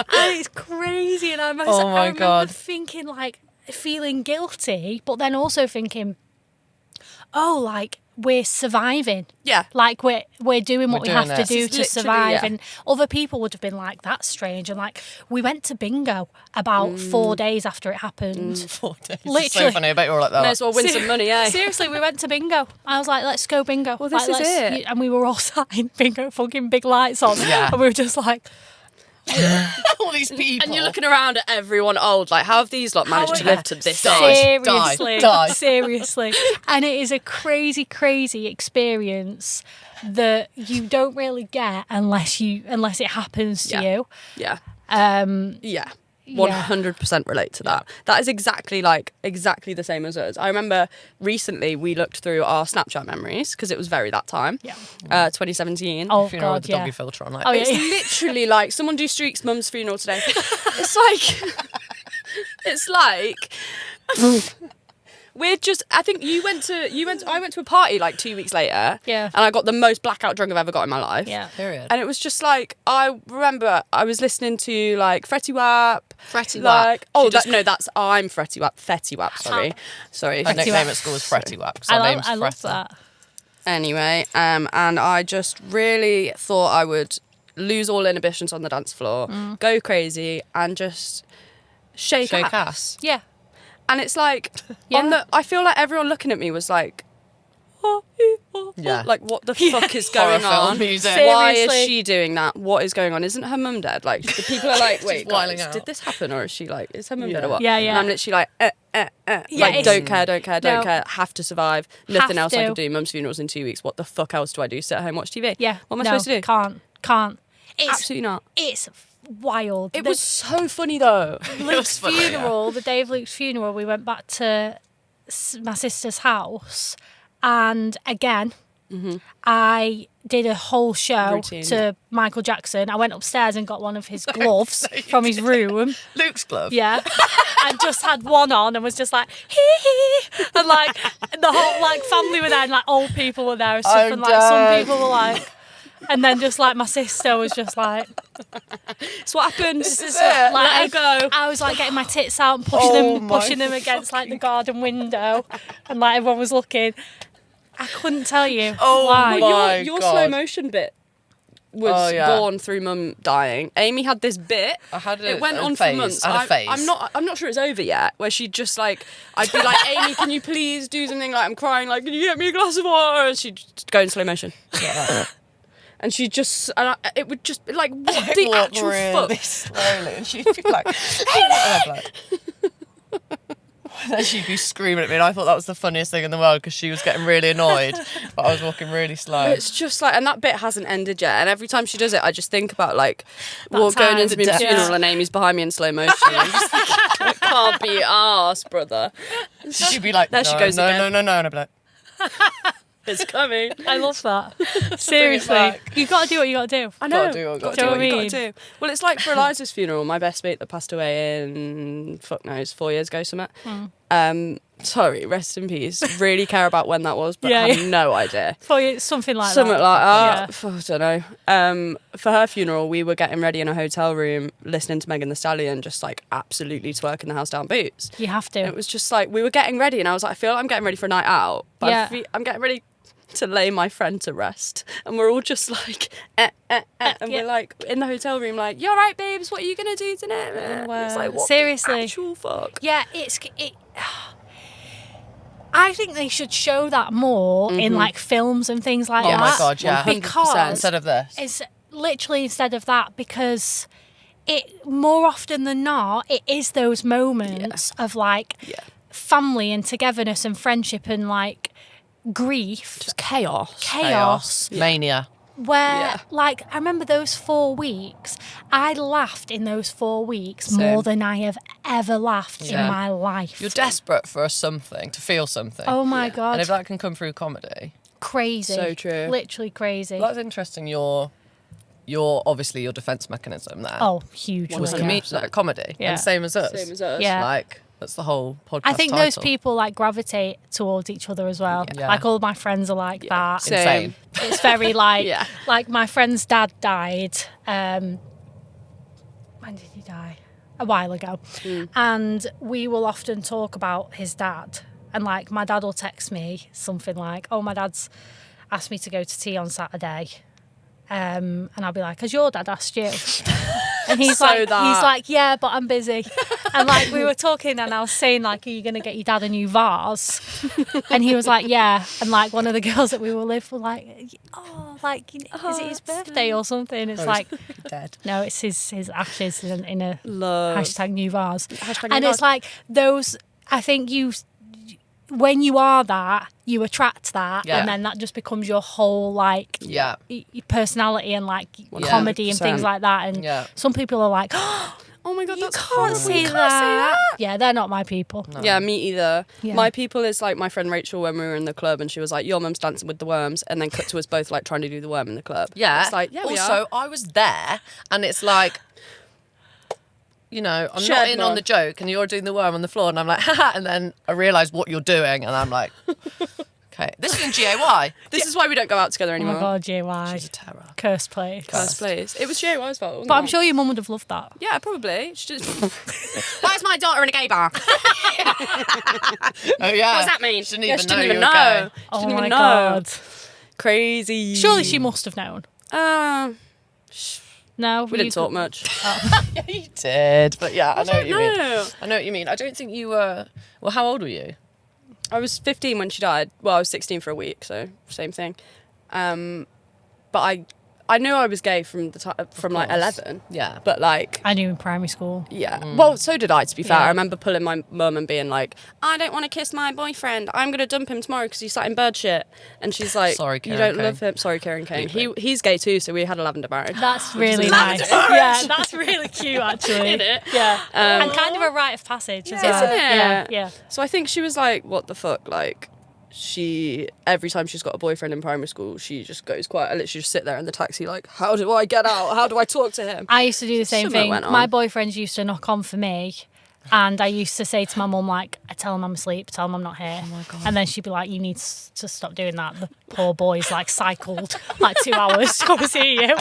And it's crazy. And I remember God. thinking like feeling guilty, but then also thinking, oh, like we're surviving. Yeah. Like we're doing what we doing have to it. do It's to literally, survive. yeah. And other people would have been like, that's strange. And like we went to bingo about 4 days after it happened. 4 days. It's Literally. so funny. I bet you're all like that. May as well win some money, eh? Seriously, we went to bingo. I was like, let's go bingo. Well, this Like, is let's- it. And we were all sat in bingo, fucking big lights on. Yeah. And we were just like, all these people. And you're looking around at everyone old, like, how have these lot managed to live to this age? seriously, Die. seriously. And it is a crazy, crazy experience that you don't really get unless it happens to Yeah. you. Yeah. Yeah. 100% relate to that. That is exactly the same as us. I remember recently we looked through our Snapchat memories because it was very that time. Yeah. 2017. Oh Funeral with God, the yeah. doggy filter on. Like, Oh, yeah. It's literally like someone do Streak's mum's funeral today. It's like it's like we're just. I think I went to a party like 2 weeks later. Yeah. And I got the most blackout drunk I've ever got in my life. Yeah. period. And it was just like, I remember I was listening to like Fretty Wap. Fretty Wap. Like, She just- I'm Fretty Wap. Fetty Wap, sorry. Sorry. Her Fretty nickname Wap. at school was Fretty Wap. I name's love Fretty. that. Anyway, and I just really thought I would lose all inhibitions on the dance floor, go crazy, and just shake ass. Yeah. And it's like, Yeah. I feel like everyone looking at me was like, Yeah. like, what the fuck is going Horror film on? music. Why is Seriously. she doing that? What is going on? Isn't her mum dead? Like, the people are like, wait, wilding guys, out. did this happen? Or is she like, is her mum Yeah. dead or what? Yeah, yeah. And I'm literally like, Yeah, like, it's- don't care, No. have to survive. Nothing Have else I to. can do. Mum's funeral's in 2 weeks. What the fuck else do I do? Sit at home, watch TV? Yeah. What am I No, supposed to do? Can't. It's Absolutely not. It's wild. It was so funny though. Luke's funny, yeah. funeral, the day of Luke's funeral, we went back to my sister's house, and again, I did a whole show Routine, to Michael Jackson. I went upstairs and got one of his gloves from his room. Luke's glove. Yeah. And just had one on and was just like, hee hee. And like the whole like family were there and like old people were there and stuff. I'm And like some dead. people were like, and then just like my sister was just like, It's what happens. This is it. like Let her go. I was like getting my tits out and Oh my pushing them against like the garden window, and like everyone was looking. I couldn't tell you Oh why. my- Your God. slow motion bit was Oh, yeah. born through mum dying. Amy had this bit. I had It went on phase. for months. I had a phase. I'm not sure it's over yet. Where she'd just like, I'd be like, Amy, can you please do something? Like I'm crying. Like, can you get me a glass of water? And she'd just go in slow motion. And she just, it would just be like, what the Walk actual really fuck? slowly, and she'd be like, and I'd be like, and then she'd be screaming at me, and I thought that was the funniest thing in the world because she was getting really annoyed, but I was walking really slow. It's just like, and that bit hasn't ended yet. And every time she does it, I just think about like, That going time, into the my death. funeral and Amy's behind me in slow motion. I'm just thinking, I can't be arsed, brother. She'd be like, There she goes no, again. no, and I'd be like, It's coming. I love that. Seriously, back. you've got to do what you got to do. I know. Gotta do what Gotta do. what you Do you know gotta what I do. Well, it's like for Eliza's funeral, my best mate that passed away in, fuck knows, 4 years ago, something. Sorry, rest in peace. Really care about when that was, but Yeah, have yeah. no idea. For you, something like Something that. like Yeah. that. I don't know. For her funeral, we were getting ready in a hotel room, listening to Megan Thee Stallion, just like absolutely twerking the house down boots. You have to. It was just like, we were getting ready, and I was like, I feel like I'm getting ready for a night out, but Yeah. I'm getting ready to lay my friend to rest. And we're all just like, and Yeah. we're like in the hotel room, like, you all right, babes? What are you going to do tonight? And it's like, what Seriously. the actual fuck? Yeah, I think they should show that more in like films and things like oh that. my God, yeah. 100%. Because Instead of this. it's literally instead of that, because it more often than not, it is those moments of like family and togetherness and friendship and like grief, Just chaos. Mania. where like I remember those 4 weeks, I laughed in those 4 weeks Same. more than I have ever laughed in Yeah. my life. You're desperate for something, to feel something. Oh my God. And if that can come through comedy. Crazy. So true. Literally crazy. That's interesting, your obviously your defence mechanism there. Oh, hugely. was yeah. comedy. Yeah. And same as us. Same as us. Yeah. Like, that's the whole podcast I think those title. people like gravitate towards each other as well. Yeah. Like all my friends are like that. Same. Insane. It's very like Yeah. like my friend's dad died. When did he die? A while ago. And we will often talk about his dad. And like my dad will text me something like, "Oh, my dad's asked me to go to tea on Saturday." And I'll be like, "Has your dad asked you?" And he's So like, that. "Yeah, but I'm busy." And like we were talking, and I was saying like, "Are you gonna get your dad a new vase?" And he was like, "Yeah." And like one of the girls that we were with were like, "Oh, like is it his birthday or something?" It's like, Dead. no, it's his ashes in a Love. hashtag new vase. Hashtag And new it's vase. like those. I think when you are that, you attract that, Yeah. and then that just becomes your whole like Yeah. personality and like comedy and things 100%. like that. And Yeah. some people are like, "Oh, Oh my God, you that's can't horrible. say You that." Yeah, they're not my people. Yeah, me either. Yeah. My people is like my friend Rachel when we were in the club, and she was like, "Your mum's dancing with the worms," and then cut to us both like trying to do the worm in the club. Yeah. It's like, yeah, we also, are. I was there, and it's like, you know, I'm Shared not in on love. the joke, and you're doing the worm on the floor, and I'm like, haha, and then I realise what you're doing, and I'm like, okay, this is in GAY. This is why we don't go out together Oh anymore. my God, JY. She's a terror. Cursed place. First place. It was GAY's fault. wasn't But I'm it? sure your mum would have loved that. Yeah, probably. She just... Why is my daughter in a gay bar? Oh yeah. What does that mean? She didn't Yeah, even she know didn't you even were know. gay. She Oh didn't my even know. God. Crazy. Surely she must have known. No, We didn't talk much. Yeah, you did, but yeah, I know what you mean. No. I know what you mean. I don't think you were. Well, how old were you? I was 15 when she died. Well, I was 16 for a week, so same thing. But I knew I was gay from the time from like course. 11. Yeah. But like, I knew in primary school. yeah. Well, so did I, to be fair. Yeah. I remember pulling my mum and being like, "I don't want to kiss my boyfriend. I'm going to dump him tomorrow because he sat in bird shit." And she's like, Sorry, "You Karen don't love Kane. him." Sorry, Karen Kane. Bleep He's gay too, so we had a lavender marriage. That's really nice. Yeah, that's really cute actually. Isn't it? Yeah. And kind of a rite of passage as well. Isn't it? Yeah, yeah. So I think she was like, "What the fuck?" Like, every time she's got a boyfriend in primary school, she just goes quiet. I literally just sit there in the taxi like, how do I get out? How do I talk to him? I used to do the same Something thing. went on. My boyfriends used to knock on for me. And I used to say to my mum, like, I tell him I'm asleep, tell him I'm not here. Oh my God. And then she'd be like, you need to stop doing that. The poor boy's like cycled like 2 hours to come and see you.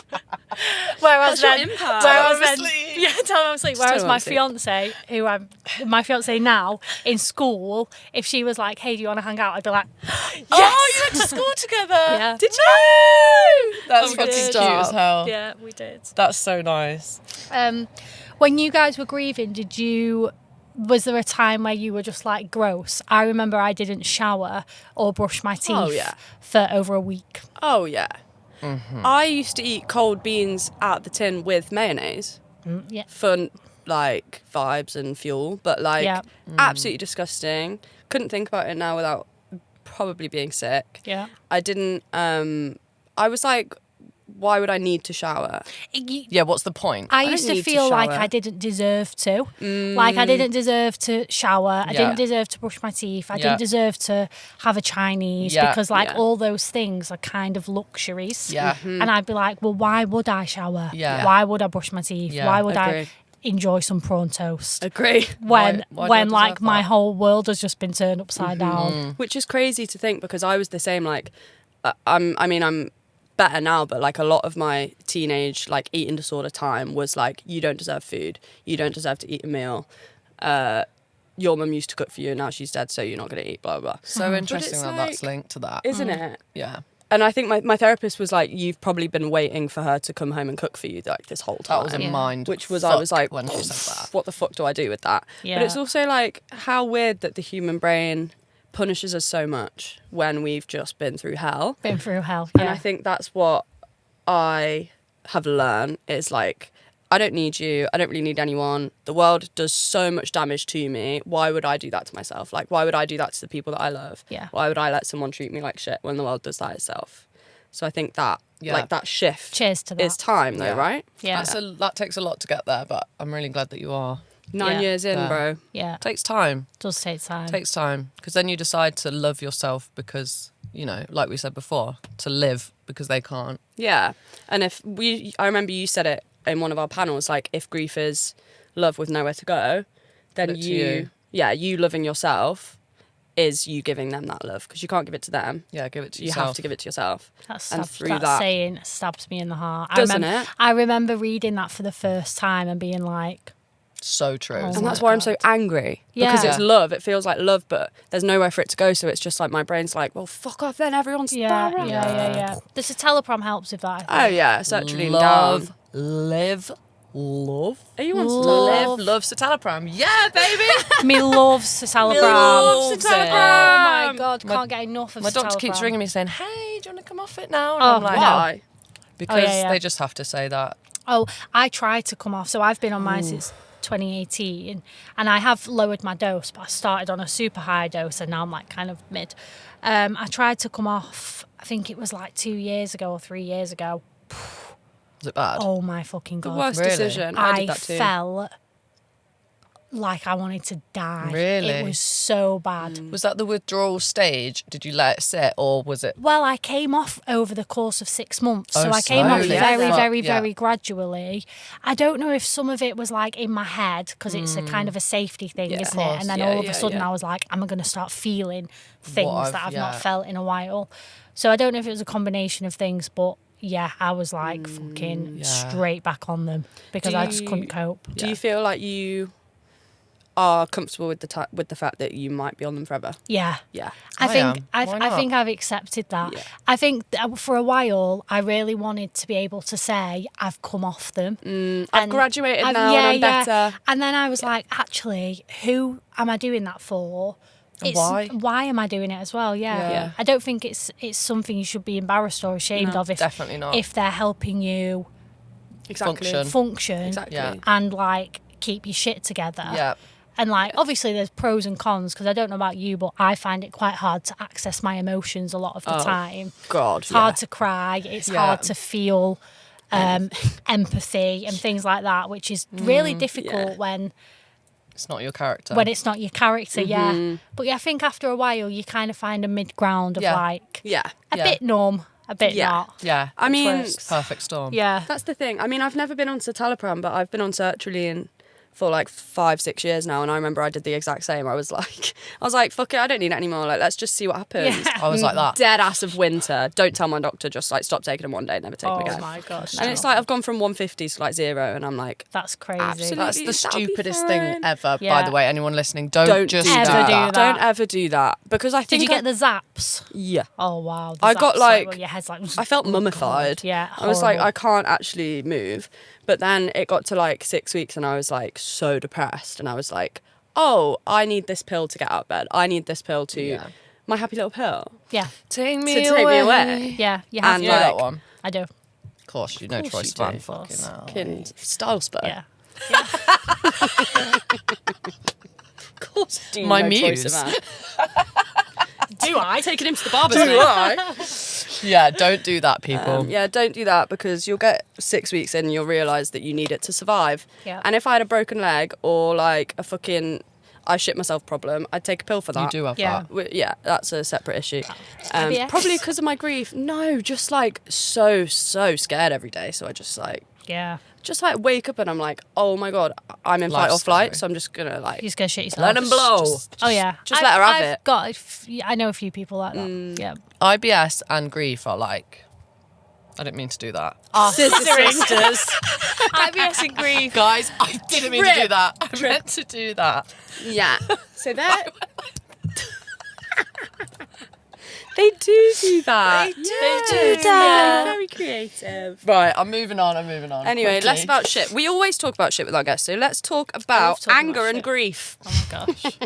Whereas That's your then, impact. whereas Tell him I'm then, asleep. yeah, tell him I'm asleep. Just Whereas tell him my I'm asleep. fiance, my fiance now in school, if she was like, hey, do you want to hang out? I'd be like, yes. Oh, you went to school together. Yeah. Did you? That's We fucking did. cute as hell. Yeah, we did. That's so nice. When you guys were grieving, was there a time where you were just like gross? I remember I didn't shower or brush my teeth yeah. for over a week. Oh, yeah. I used to eat cold beans out the tin with mayonnaise. Yeah. Fun, like, vibes and fuel. But, like, Yeah. absolutely disgusting. Couldn't think about it now without probably being sick. Yeah. I didn't, I was like, why would I need to shower? Yeah, what's the point? I don't used to need to feel like shower. I didn't deserve to. Like I didn't deserve to shower. I Yeah. didn't deserve to brush my teeth. I Yeah. didn't deserve to have a Chinese Yeah. because like Yeah. all those things are kind of luxuries. Yeah. And I'd be like, well, why would I shower? Yeah. Why would I brush my teeth? Yeah. Why would I Agree. enjoy some prawn toast? Agree. When Why do I when deserve like my that? whole world has just been turned upside down. Which is crazy to think because I was the same. Like, I'm better now, but like a lot of my teenage like eating disorder time was like, you don't deserve food, you don't deserve to eat a meal. Your mum used to cook for you, and now she's dead, so you're not going to eat. Blah blah. So interesting it's that that's like- linked to that. Isn't it? Yeah. And I think my therapist was like, you've probably been waiting for her to come home and cook for you like this whole time. That was a Yeah. mind. Which was, I was fuck like, when she said that. what the fuck do I do with that? Yeah. But it's also like, how weird that the human brain punishes us so much when we've just been through hell. Been through hell. And Yeah. I think that's what I have learned is like, I don't need you. I don't really need anyone. The world does so much damage to me. Why would I do that to myself? Like, why would I do that to the people that I love? Yeah. Why would I let someone treat me like shit when the world does that itself? So I think that, Yeah. like, that shift Cheers to that. is time, though, Yeah. right? Yeah. That takes a lot to get there, but I'm really glad that you are. 9 Yeah. years in, Yeah. bro. Yeah. It takes time. Does take time. Takes time because then you decide to love yourself because, you know, like we said before, to live because they can't. Yeah. And I remember you said it in one of our panels, like, if grief is love with nowhere to go, then Give it to you. you loving yourself is you giving them that love because you can't give it to them. Yeah, give it to You yourself. have to give it to yourself. That, And stabs, through that that- saying stabs me in the heart. Doesn't it? I remember reading that for the first time and being like, So true. Oh isn't And that's it? why I'm so angry. Because Yeah. it's love. It feels like love, but there's nowhere for it to go. So it's just like my brain's like, well, fuck off then. Everyone's yeah, blah, yeah, blah. yeah. The citalopram helps with that. I think. Oh, yeah. Searching love, down. live, love. Are you on Love. Live, love citalopram. Yeah, baby. Me loves citalopram. loves Oh it. my god, My- can't get enough of My doctor citalopram. keeps ringing me saying, hey, do you want to come off it now? And Oh, I'm like, Why? because yeah. they just have to say that. Oh, I tried to come off. So I've been on mine since 2018 and I have lowered my dose, but I started on a super high dose and now I'm like kind of mid. I tried to come off, I think it was like 2 years ago or 3 years ago. Is it bad? Oh my fucking The god. worst Really? decision. I did I that too. felt like I wanted to die. Really? It was so bad. Was that the withdrawal stage? Did you let it sit or was it? Well, I came off over the course of 6 months. So Oh, I came off slowly. very, Yeah. very, Yeah. very gradually. I don't know if some of it was like in my head because it's a kind of a safety thing, Yeah. isn't Of it? course. And then Yeah, all of yeah, a sudden yeah. I was like, am I going to start feeling things that I've yeah. not felt in a while? So I don't know if it was a combination of things, but yeah, I was like fucking Yeah. straight back on them because Do I just you- couldn't cope. Do you feel like you are comfortable with the fact that you might be on them forever? Yeah. Yeah. I I think am. I Why not? think I've accepted that. Yeah. I think for a while I really wanted to be able to say I've come off them. I've graduated now and I'm better. And then I was like, actually, who am I doing that for? And why? Why am I doing it as well? Yeah. Yeah. I don't think it's something you should be embarrassed or ashamed No, of if definitely not. if they're helping you Exactly. Function. function Exactly. Yeah. and like keep your shit together. Yeah. And like, obviously, there's pros and cons because I don't know about you, but I find it quite hard to access my emotions a lot of the time. God. It's hard to cry. It's Yeah. hard to feel empathy and things like that, which is really difficult yeah. when It's not your character. when it's not your character, yeah. But yeah, I think after a while you kind of find a mid ground of Yeah. like Yeah. a Yeah. bit numb, a bit Yeah. not. Yeah. I mean, works. Perfect storm. Yeah. that's the thing. I mean, I've never been on citalopram, but I've been on sertraline for like 5-6 years now, and I remember I did the exact same. I was like, fuck it, I don't need it anymore. Like, let's just see what happens. Yeah. I was like that. Dead ass of winter. Don't tell my doctor. Just like stop taking them one day, never take them Oh again. my gosh. And it's like I've gone from 150 to like 0, and I'm like, That's crazy. Absolutely. That's the That'll be stupidest thing fine. ever, by Yeah. the way. Anyone listening, don't just do Ever that. do that. Don't ever do that, because I Did think you get the zaps? yeah. Oh wow. I got, like- well, your head's like I felt mummified. Yeah, I was like, horrible. I can't actually move. But then it got to like 6 weeks, and I was like so depressed, and I was like, oh, I need this pill to get out of bed. I need this pill to Yeah. my happy little pill Yeah. Take to take me away. Yeah. You have And You to. know like- that one? I do. Of course, you know Of Troy course you Sivan. do. Fucking hell. Fucking style spur. Yeah. Of course. Do you My know Troy muse. Sivan? Do I? Taking him to the barber's. mate. Yeah, don't do that, people. Yeah, don't do that, because you'll get 6 weeks in and you'll realise that you need it to survive. Yeah. And if I had a broken leg or like a fucking I shit myself problem, I'd take a pill for that. You do have Yeah. that. Yeah, that's a separate issue. IBS? Probably because of my grief. No, just like so scared every day. So I just like wake up and I'm like, oh my God, I'm in fight or Life's flight. scary. So I'm just gonna like You're just gonna shit yourself. Let 'em blow. Oh yeah. just let her have I've it. got. I know a few people like that. Yeah. IBS and grief are like. I didn't mean to do that. sisters. IBS and grief. Guys, I didn't mean to do Rip. that. I meant to do that. Yeah. So that they do that. They do Yeah. that. Very creative. Right, I'm moving on. Anyway, Quickly. less about shit. We always talk about shit with our guests, so let's talk about talking anger about and shit. grief. Oh my gosh.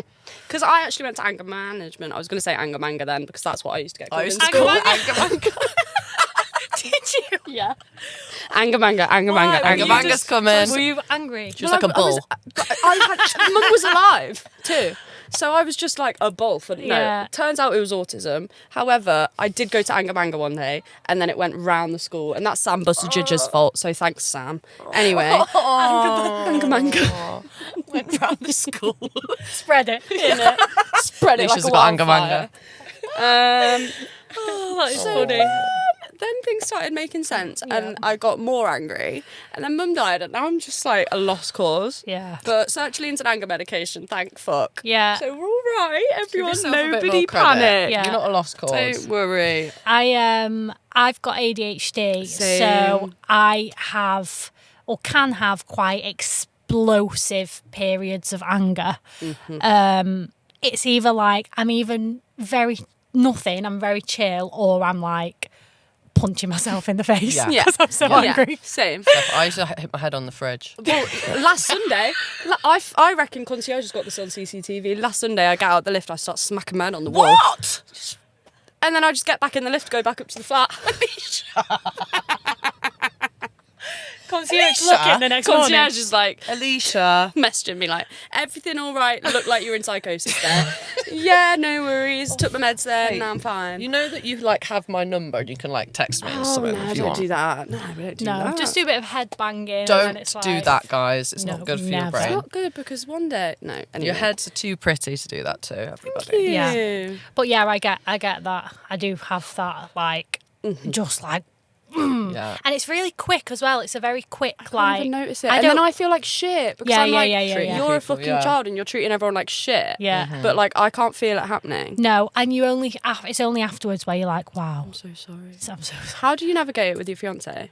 Because I actually went to anger management. I was going to say anger manga then, because that's what I used to get called I used in to school. call it anger manga. Did you? Yeah. Anger manga, anger manga, Why? anger Were you manga. manga's coming. Were you angry? Just like a bull. Mum was alive too. So I was just like a bull for Yeah. Turns out it was autism. However, I did go to anger manga one day, and then it went round the school, and that's Sam Buster-Jidger's fault. So thanks, Sam. Anyway, anger manga. Went round the school. Spread it. Spread it like Alicia's a got anger wildfire. manga. That is So, funny. then things started making sense, and I got more angry. And then Mum died, and now I'm just like a lost cause. Yeah. But sertraline's an anger medication, thank fuck. Yeah. So we're all right, Give everyone. yourself a bit Nobody more credit. panic. Yeah. You're not a lost cause. Don't worry. I've got ADHD, so Same. I have or can have quite explosive periods of anger. It's either like I'm even very nothing, I'm very chill, or I'm like punching myself in the face Yeah. Yeah. because I'm so Yeah. angry. Same. I used to hit my head on the fridge. Well, last Sunday, I reckon concierge has got this on CCTV. Last Sunday, I get out the lift, I start smacking my head on the wall. What? And then I just get back in the lift, go back up to the flat. Concierge Alicia? looking the next morning. Concierge is like Alicia. messaging me like, everything all right? Look like you're in psychosis there. Yeah, no worries. Took my meds there, Hey, now I'm fine. You know that you like have my number and you can like text me or Oh, something no, if you don't want. do that. No, we don't do No, that. just do a bit of head banging. and Don't then it's like, do that, guys. It's No, not good for never. your brain. It's not good, because one day... No, anyway. Your heads are too pretty to do that to everybody. Thank you. Yeah. But yeah, I get that. I do have that, like, just like, Yeah. and it's really quick as well. It's a very quick, I like. don't even notice it. I And don't. then I feel like shit, because Yeah, I'm yeah, like, yeah, yeah, yeah. you're a People, fucking yeah. child and you're treating everyone like shit. Yeah. But like, I can't feel it happening. No, and you only. It's only afterwards where you're like, wow. I'm so sorry. I'm so sorry. How do you navigate it with your fiance?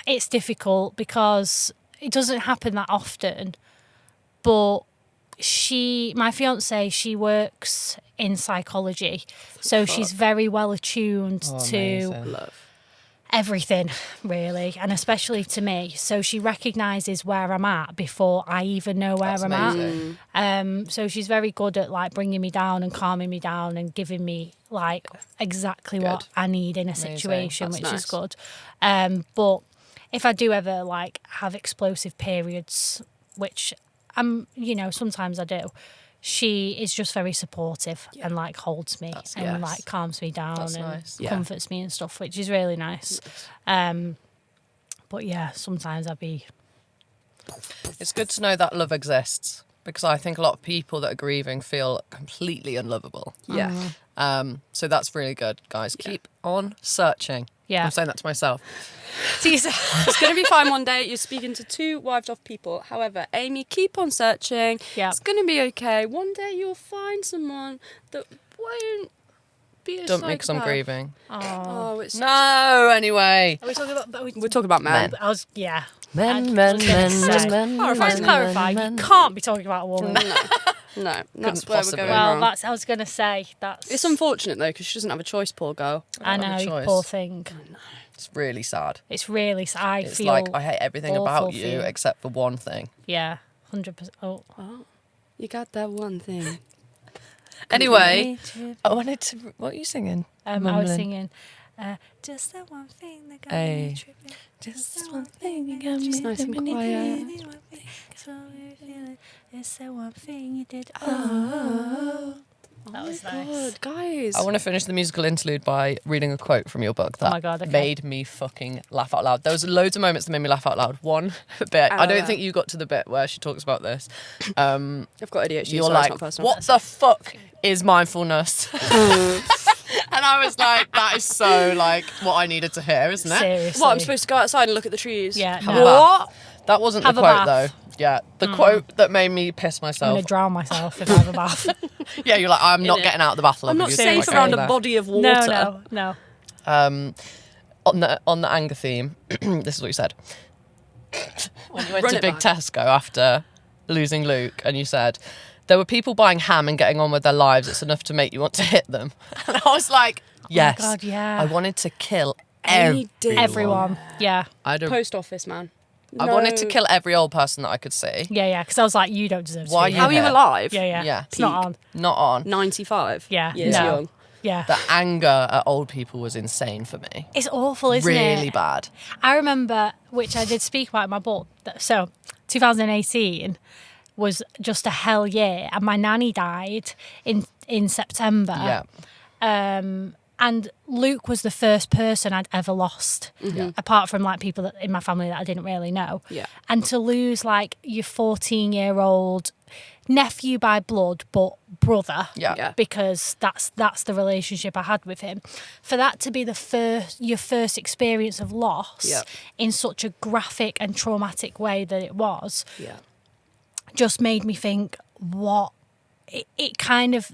It's difficult because it doesn't happen that often. But my fiance, she works in psychology, so she's very well attuned to amazing. Love. everything, really, and especially to me. So she recognises where I'm at before I even know where That's I'm amazing. at. So she's very good at like bringing me down and calming me down and giving me like exactly what Good. I need in a Amazing. situation, That's which nice. is good. But if I do ever like have explosive periods, which sometimes I do, she is just very supportive and like holds me and yes. like calms me down That's and nice. Yeah. comforts me and stuff, which is really nice. But yeah, sometimes I'd be It's good to know that love exists, because I think a lot of people that are grieving feel completely unlovable. Yeah. So that's really good, guys. Keep on searching. Yeah. I'm saying that to myself. It's going to be fine one day. You're speaking to two wived off people. However, Amy, keep on searching. Yeah. It's going to be okay. One day you'll find someone that won't be a Dump me because I'm psychopath. grieving. Oh, it's No, anyway. Are we talking about? We're talking about men. I was Men. Can I just clarify? You can't be talking about a woman. No, that's where possibly. we're going Well, wrong. that's. I was gonna say that's. It's unfortunate though because she doesn't have a choice, poor girl. I don't have a know, choice. poor thing. It's really sad. It's really. I It's feel like I hate everything about awful you for you. except for one thing. Yeah, 100%. Oh. You got that one thing. Anyway, I wanted to. What are you singing? I was Mumbling. singing. Just that one thing that got Hey. me tripping. Just one thing you got Just nice and quiet. It's that one thing you did. Oh, that was nice. Good, guys. I want to finish the musical interlude by reading a quote from your book that my God, okay. made me fucking laugh out loud. There was loads of moments that made me laugh out loud. One bit, I don't think you got to the bit where she talks about this. I've got ADHD. You're so like, it's not personal. what the fuck is mindfulness? And I was like, that is so like what I needed to hear, isn't it? Seriously. What, I'm supposed to go outside and look at the trees? Yeah. Have No. a bath. That wasn't Have the a quote bath. though. Yeah, the quote that made me piss I'm myself. gonna drown myself if I have a bath. Yeah, you're like, I'm not it. getting out of the bath. I'm not you. safe Okay, around a there. body of water. No. On the anger theme, this is what you said. When you went Run to it Big back. Tesco after losing Luke, and you said there were people buying ham and getting on with their lives. It's enough to make you want to hit them. And I was like, yes, Oh my God, yeah. I wanted to kill Amy did. Everyone. Yeah. Post office, man. I wanted to kill every old person that I could see. Yeah. Because I was like, you don't deserve to Why be you here. How are you here? alive? Yeah. Yeah. It's not on. Not on. 95. Yeah. Years No. young. Yeah. The anger at old people was insane for me. It's awful, isn't it? Really bad. I remember, which I did speak about in my book. So, 2018 was just a hell year, and my nanny died in September. Yeah. And Luke was the first person I'd ever lost, apart from like people that, in my family that I didn't really know. Yeah. And to lose like your 14-year-old nephew by blood, but brother, Yeah. because that's the relationship I had with him. For that to be your first experience of loss Yeah. in such a graphic and traumatic way that it was, Yeah. just made me think, what it kind of,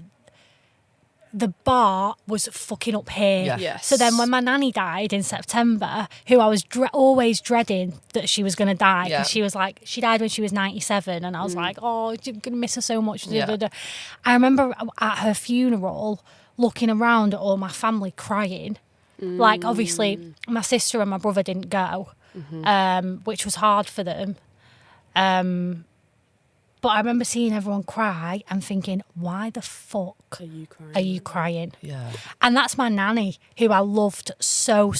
the bar was fucking up here. Yeah. Yes. So then when my nanny died in September, who I was always dreading that she was going to die, because Yeah. she was like, she died when she was 97, and I was like, oh, you're going to miss her so much. Yeah. I remember at her funeral looking around at all my family crying. Like, obviously, my sister and my brother didn't go, which was hard for them. But I remember seeing everyone cry and thinking, why the fuck Are you crying? are you crying? Yeah. And that's my nanny, who I loved so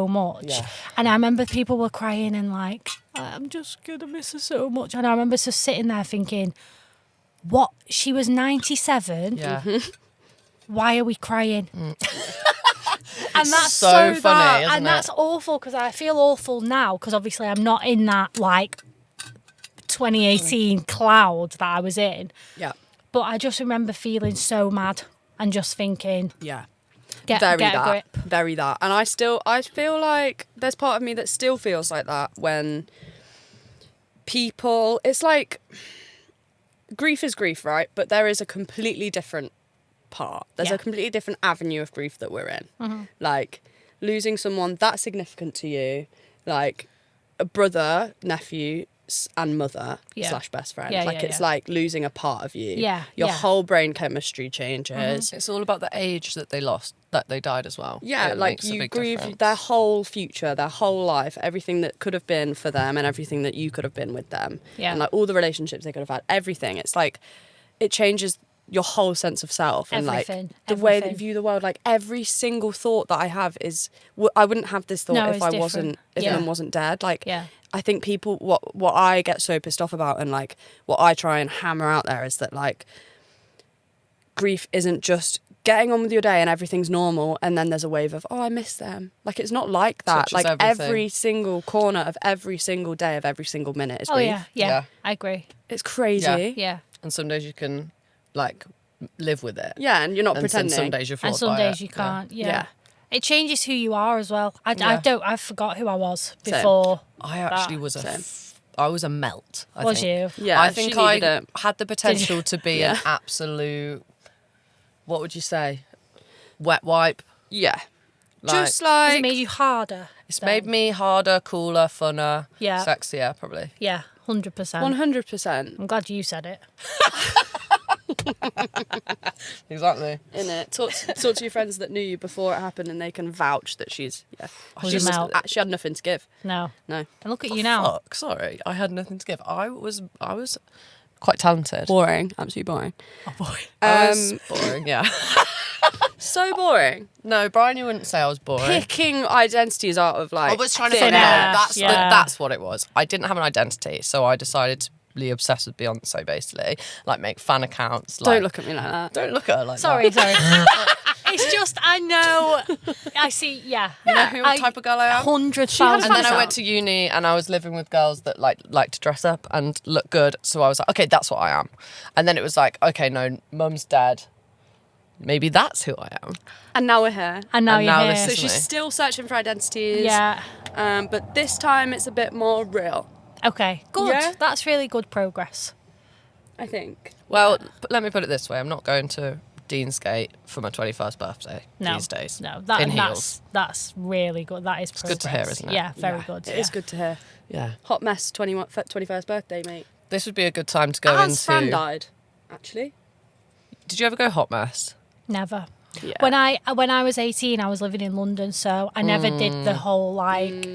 much. Yeah. And I remember people were crying and like, I'm just going to miss her so much. And I remember just sitting there thinking, what? She was 97. Yeah. Why are we crying? And that's so so, funny, that. isn't And it? that's awful, because I feel awful now, because obviously I'm not in that like 2018 cloud that I was in. Yeah. But I just remember feeling so mad and just thinking, Yeah. get Very a that. grip. Very that. And I feel like there's part of me that still feels like that when people, it's like, grief is grief, right? But there is a completely different part. There's Yeah. a completely different avenue of grief that we're in. Like losing someone that significant to you, like a brother, nephew, and mother Yeah. / best friend. Yeah, like yeah, it's yeah. like losing a part of you. Yeah, Your yeah. whole brain chemistry changes. It's all about the age that they lost, that they died as well. Yeah, It like makes a you big grieve difference. their whole future, their whole life, everything that could have been for them and everything that you could have been with them. Yeah. And like all the relationships they could have had, everything. It's like it changes your whole sense of self and Everything, like the way that you everything. view the world. Like every single thought that I have is I wouldn't have this thought No, if it's I different. wasn't if Yeah. Mum wasn't dead. Like Yeah. I think people what I get so pissed off about and like what I try and hammer out there is that like grief isn't just getting on with your day and everything's normal, and then there's a wave of, oh, I miss them. Like, it's not like that. Touches Like, everything. every single corner of every single day of every single minute is Oh, grief. yeah. Yeah. I agree. It's crazy. Yeah. And some days you can like live with it. Yeah, and you're not And pretending. some days you're And floored some by days it. you can't. Yeah. Yeah. It changes who you are as well. Yeah. I forgot who I was Same. before. I actually that. was Same. I was a melt. I Was think. you? Yeah, I think she I needed it. had the potential to be an Yeah. absolute. What would you say? Wet wipe. Yeah. Like, Just Has it like... made you harder? It's then? made me harder, cooler, funner, Yeah. sexier, probably. Yeah, 100%. 100%. I'm glad you said it. Exactly. In it. Talk to your friends that knew you before it happened, and they can vouch that she's... Yeah. Was a melt. She had nothing to give. No. No. And look at you now. Fuck, sorry. I had nothing to give. I was quite talented. Boring. Absolutely boring. Oh, boy. I was boring, yeah. So boring. No, Brian, you wouldn't say I was boring. Picking identities out of like... I was trying to thin figure air. out. That's Yeah. that's what it was. I didn't have an identity, so I decided to be obsessed with Beyonce, basically. Like, make fan accounts. Like, Don't look at me like that. Don't look at her like Sorry. that. It's just, I know. I see, yeah. You know who type of girl I am? 100,000%. And then I out. went to uni and I was living with girls that like to dress up and look good. So I was like, okay, that's what I am. And then it was like, okay, no, mum's dead. Maybe that's who I am. And now we're here. And now And you're now here. this So is- she's me. still searching for identities. Yeah. But this time it's a bit more real, Okay, good. Yeah? That's really good progress. I think. Well, let me put it this way. I'm not going to Deansgate for my 21st birthday No. these days. No, in heels. that's really good. That is progress. good to hear, isn't it? Yeah, very Yeah, good. It is good to hear. Yeah. Hot mess 21st birthday, mate. This would be a good time to go As Fran into... died, actually. Did you ever go hot mess? Never. Yeah. When I was 18, I was living in London, so I never did the whole like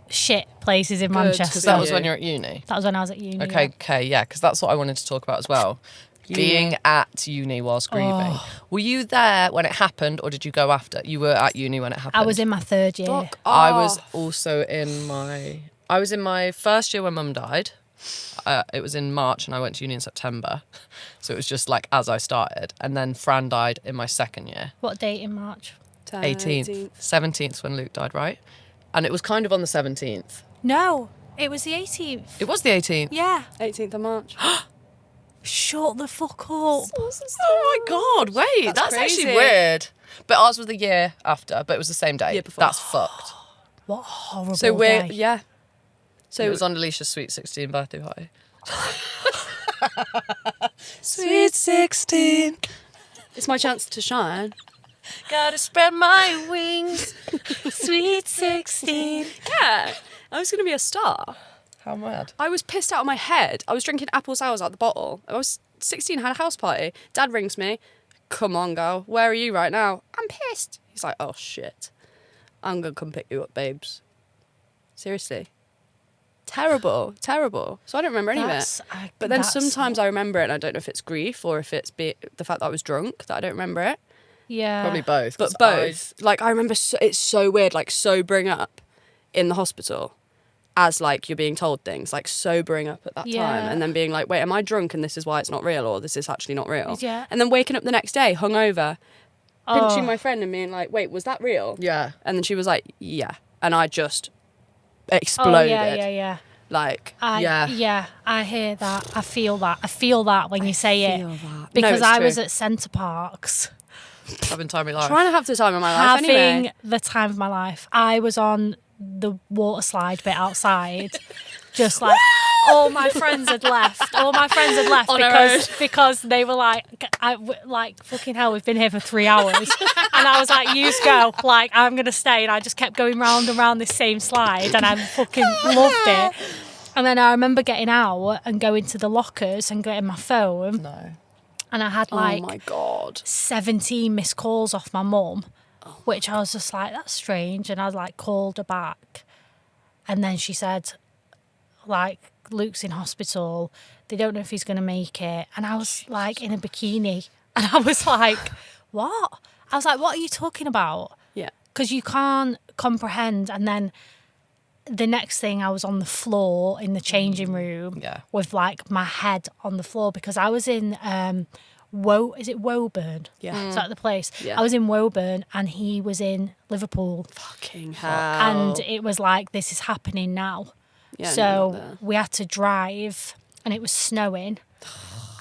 shit places in Manchester. Because that was you. when you were at uni. That was when I was at uni. Okay, yeah, because that's what I wanted to talk about as well. Being at uni whilst grieving. Oh. Were you there when it happened, or did you go after? You were at uni when it happened. I was in my third year. Fuck I was off. also in my... I was in my first year when Mum died. It was in March and I went to uni in September. So it was just like as I started. And then Fran died in my second year. What date in March? 18th. 17th when Luke died, right? And it was kind of on the 17th. No, it was the 18th. It was the 18th. Yeah. 18th of March. Shut the fuck up. Oh my God, wait, that's actually crazy. weird. But ours was the year after, but it was the same day. Year before. That's fucked. What a horrible So we're... day. Yeah. So It was on Alicia's Sweet 16 birthday party. Sweet 16. It's my chance to shine. Gotta spread my wings. Sweet 16. Yeah. I was going to be a star. How mad. I was pissed out of my head. I was drinking apple sours out the bottle. I was 16, had a house party. Dad rings me. Come on, girl. Where are you right now? I'm pissed. He's like, oh, shit. I'm going to come pick you up, babes. Seriously. Terrible. Terrible. So I don't remember any of it. But then sometimes I remember it and I don't know if it's grief or if it's the fact that I was drunk that I don't remember it. Yeah. Probably both. But 'cause both. Like, I remember it's so weird, like, sobering up in the hospital as, like, you're being told things, like, sobering up at that time. Yeah. And then being like, wait, am I drunk and this is why it's not real or this is actually not real? Yeah. And then waking up the next day, hungover, pinching Oh. my friend and being like, wait, was that real? Yeah. And then she was like, yeah. And I just Oh, exploded. yeah. Like, Yeah, I hear that. I feel that. I feel that when you say feel it. that. Because No, it's I was true. at Centre Parks Having time of life. trying to have the time of my life having anyway. the time of my life. I was on the water slide bit outside. Just like all my friends had left. All my friends had left On our because they were like, like fucking hell, we've been here for 3 hours, and I was like, you go, like I'm gonna stay, and I just kept going round and round this same slide, and I fucking loved it. And then I remember getting out and going to the lockers and getting my phone, No. and I had like oh my God. 17 missed calls off my mum, which I was just like, that's strange. And I like called her back. And then she said, like, Luke's in hospital. They don't know if he's going to make it. And I was like in a bikini. And I was like, what? I was like, what are you talking about? Yeah. Because you can't comprehend. And then the next thing, I was on the floor in the changing room Yeah. with like my head on the floor because I was in Is it Woburn? Yeah. Is that the place? Yeah. I was in Woburn and he was in Liverpool. Fucking hell. And it was like, this is happening now. Yeah, you're not So there. we had to drive and it was snowing.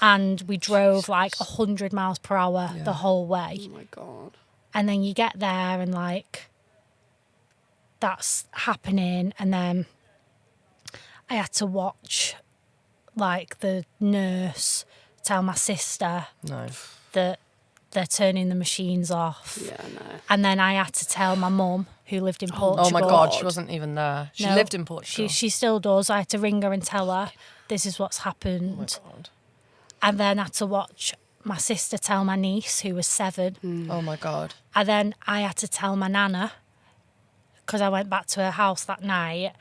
And we drove like 100 miles per hour the whole way. Oh my God. And then you get there and like, that's happening. And then I had to watch like the nurse tell my sister No. that they're turning the machines off. Yeah, no. And then I had to tell my mum, who lived in Portugal. Oh my God, she wasn't even there. She No, lived in Portugal. She still does. I had to ring her and tell her this is what's happened. Oh my God. And then I had to watch my sister tell my niece, who was 7. Oh my God. And then I had to tell my nana, because I went back to her house that night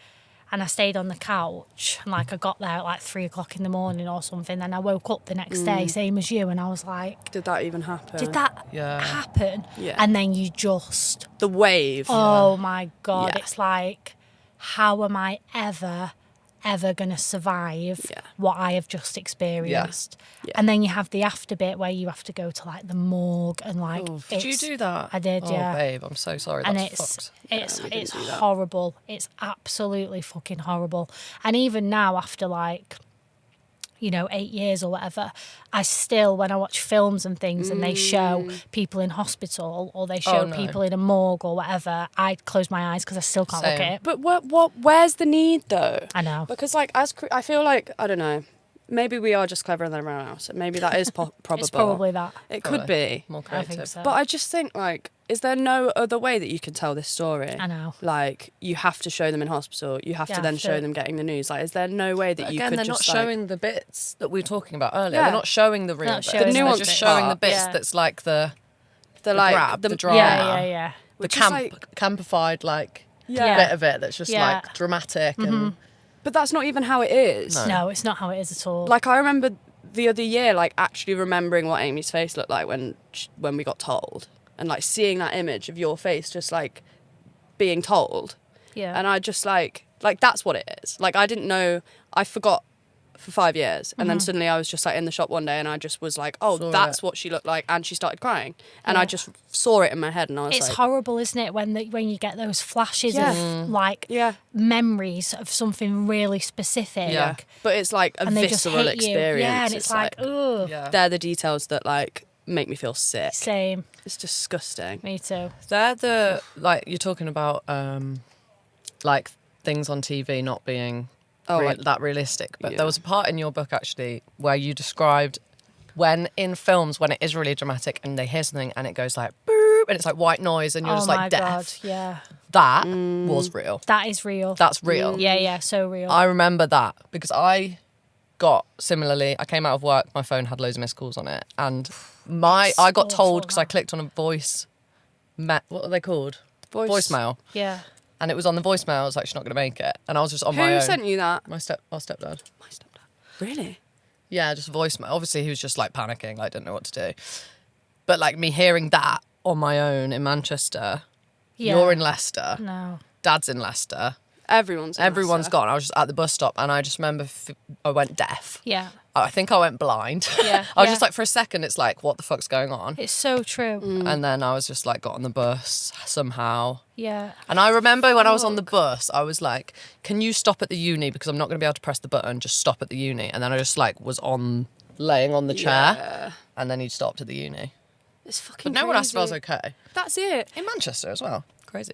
and I stayed on the couch. And like I got there at like 3 o'clock in the morning or something. Then I woke up the next day, same as you. And I was like, Did that even happen? did that happen? Yeah. And then you just, The wave. oh my God, Yeah. it's like, how am I ever going to survive what I have just experienced? Yeah. And then you have the after bit where you have to go to like the morgue and like. Did you do that? I did, oh, yeah. babe, I'm so sorry. And That's it's fucked. it's horrible. It's absolutely fucking horrible. And even now, after like, 8 years or whatever, I still, when I watch films and things and they show people in hospital or they show no. people in a morgue or whatever, I close my eyes because I still can't look Same. at it. But where's the need though? I know. Because like I feel like, I don't know, maybe we are just cleverer than everyone else. Maybe that is probable. It's probably that. It could be. More I creative. think so. But I just think like, is there no other way that you can tell this story? I know. Like you have to show them in hospital. You have You to have then to. show them getting the news. Like, is there no way that you Again, could they're just not showing the bits that we were talking about earlier. Yeah. They're not showing the real Not bits. showing They're the just nuanced showing the part. bits Yeah. that's like the like grab, the drama. Yeah. the Which is camp, like- campified like Yeah. bit of it that's just Yeah. like dramatic and But that's not even how it is. No, it's not how it is at all. Like I remember the other year, like actually remembering what Amy's face looked like when we got told, and like seeing that image of your face just like being told, yeah. and I just like that's what it is. Like I didn't know, I forgot for 5 years, and then suddenly I was just like in the shop one day, and I just was like, oh, Saw that's it. what she looked like, and she started crying, and Yeah. I just saw it in my head, and I was It's like, horrible, isn't it, when you get those flashes Yeah. of like yeah, memories of something really specific. Yeah. but it's like a And they just visceral hit you. experience. Yeah, and it's like, ugh. yeah. they're the details that like make me feel sick. Same. It's disgusting. Me too. They're the like you're talking about like things on TV not being like- that realistic. But Yeah. there was a part in your book actually where you described when in films when it is really dramatic and they hear something and it goes like boop and it's like white noise and you're Oh just my like deaf. God. Yeah. That was real. That is real. That's real. Yeah, so real. I remember that because I got similarly. I came out of work, my phone had loads of missed calls on it, and I got awful, told because I that. clicked on a voice. What are they called? Voicemail. yeah. And it was on the voicemail. I was like, she's not going to make it, and I was just on my Who own. sent you that? Our stepdad. My stepdad. Really? Yeah, just voicemail. Obviously, he was just like panicking, like didn't know what to do. But like me hearing that on my own in Manchester. Yeah. You're in Leicester. No. Dad's in Leicester. Everyone's Everyone's gone. I was just at the bus stop, and I just remember I went deaf. Yeah. I think I went blind. Yeah, I was yeah. just like, for a second, it's like, what the fuck's going on? It's so true. And then I was just like, got on the bus somehow. Yeah. And I remember when I was on the bus, I was like, can you stop at the uni? Because I'm not going to be able to press the button. Just stop at the uni. And then I just like was laying on the chair. Yeah. And then he stopped at the uni. It's fucking But no one asked if I was crazy. okay. That's it. In Manchester as well. Crazy.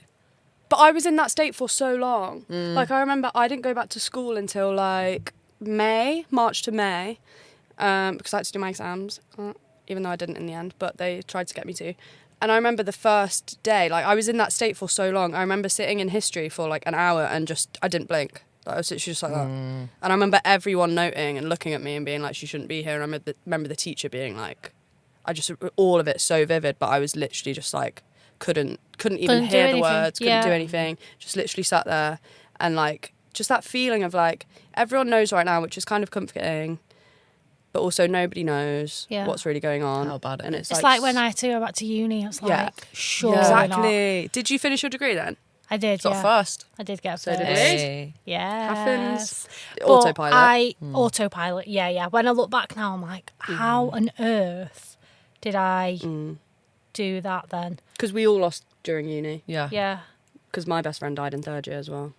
But I was in that state for so long. Like I remember I didn't go back to school until like March to May, because I had to do my exams, even though I didn't in the end, but they tried to get me to. And I remember the first day, like I was in that state for so long. I remember sitting in history for like an hour and I didn't blink. Like, I was literally just like that. And I remember everyone noting and looking at me and being like, she shouldn't be here. And I remember the teacher being like, all of it so vivid, but I was literally just like, couldn't even Couldn't do hear the anything. words, couldn't Yeah. do anything. Just literally sat there and like, just that feeling of like, everyone knows right now, which is kind of comforting, but also nobody knows Yeah. what's really going on. How bad it and is. It's like when I had to go back to uni. It's like, Yeah. sure. Exactly. Did you finish your degree then? I did, Got yeah. first. I did get So first. did we. Hey. Yeah. Happens. But Autopilot. Autopilot, yeah. When I look back now, I'm like, how on earth did I do that then? Because we all lost during uni. Yeah. Yeah. Because my best friend died in 3rd year as well.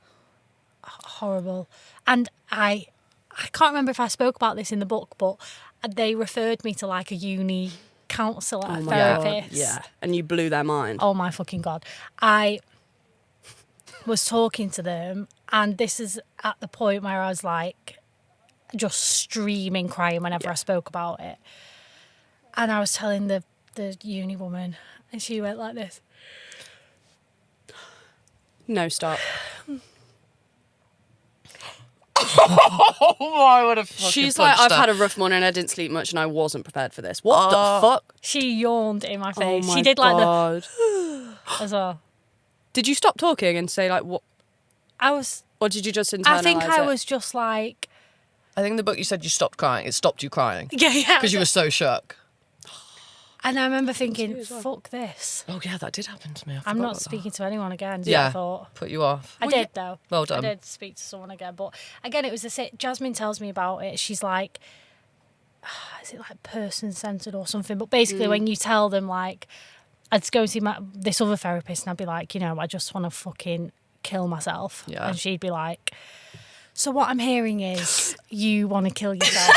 Horrible. And I can't remember if I spoke about this in the book, but they referred me to like a uni counsellor, Oh my therapist. God. Yeah. And you blew their mind. Oh my fucking God. I was talking to them, and this is at the point where I was like just streaming crying whenever I spoke about it. And I was telling the uni woman, and she went like this. No, stop. Oh, I would have fucking She's like, punched I've her. had a rough morning, I didn't sleep much, and I wasn't prepared for this. What the fuck? She yawned in my Oh face. my She did like God. the as well. Did you stop talking and say like what? I was. Or did you just internalize I think I it? was just like. I think in the book you said you stopped crying. It stopped you crying. Yeah. Because you were so shook. And I remember thinking, fuck this. Oh, yeah, that did happen to me. I I'm forgot not about that. speaking to anyone again. Yeah. I thought. Put you off. I did, though. Well done. I did speak to someone again. But again, it was the same. Jasmine tells me about it. She's like, is it like person-centered or something? But basically, when you tell them, like, I'd go and see this other therapist and I'd be like, I just want to fucking kill myself. Yeah. And she'd be like, so what I'm hearing is you want to kill yourself.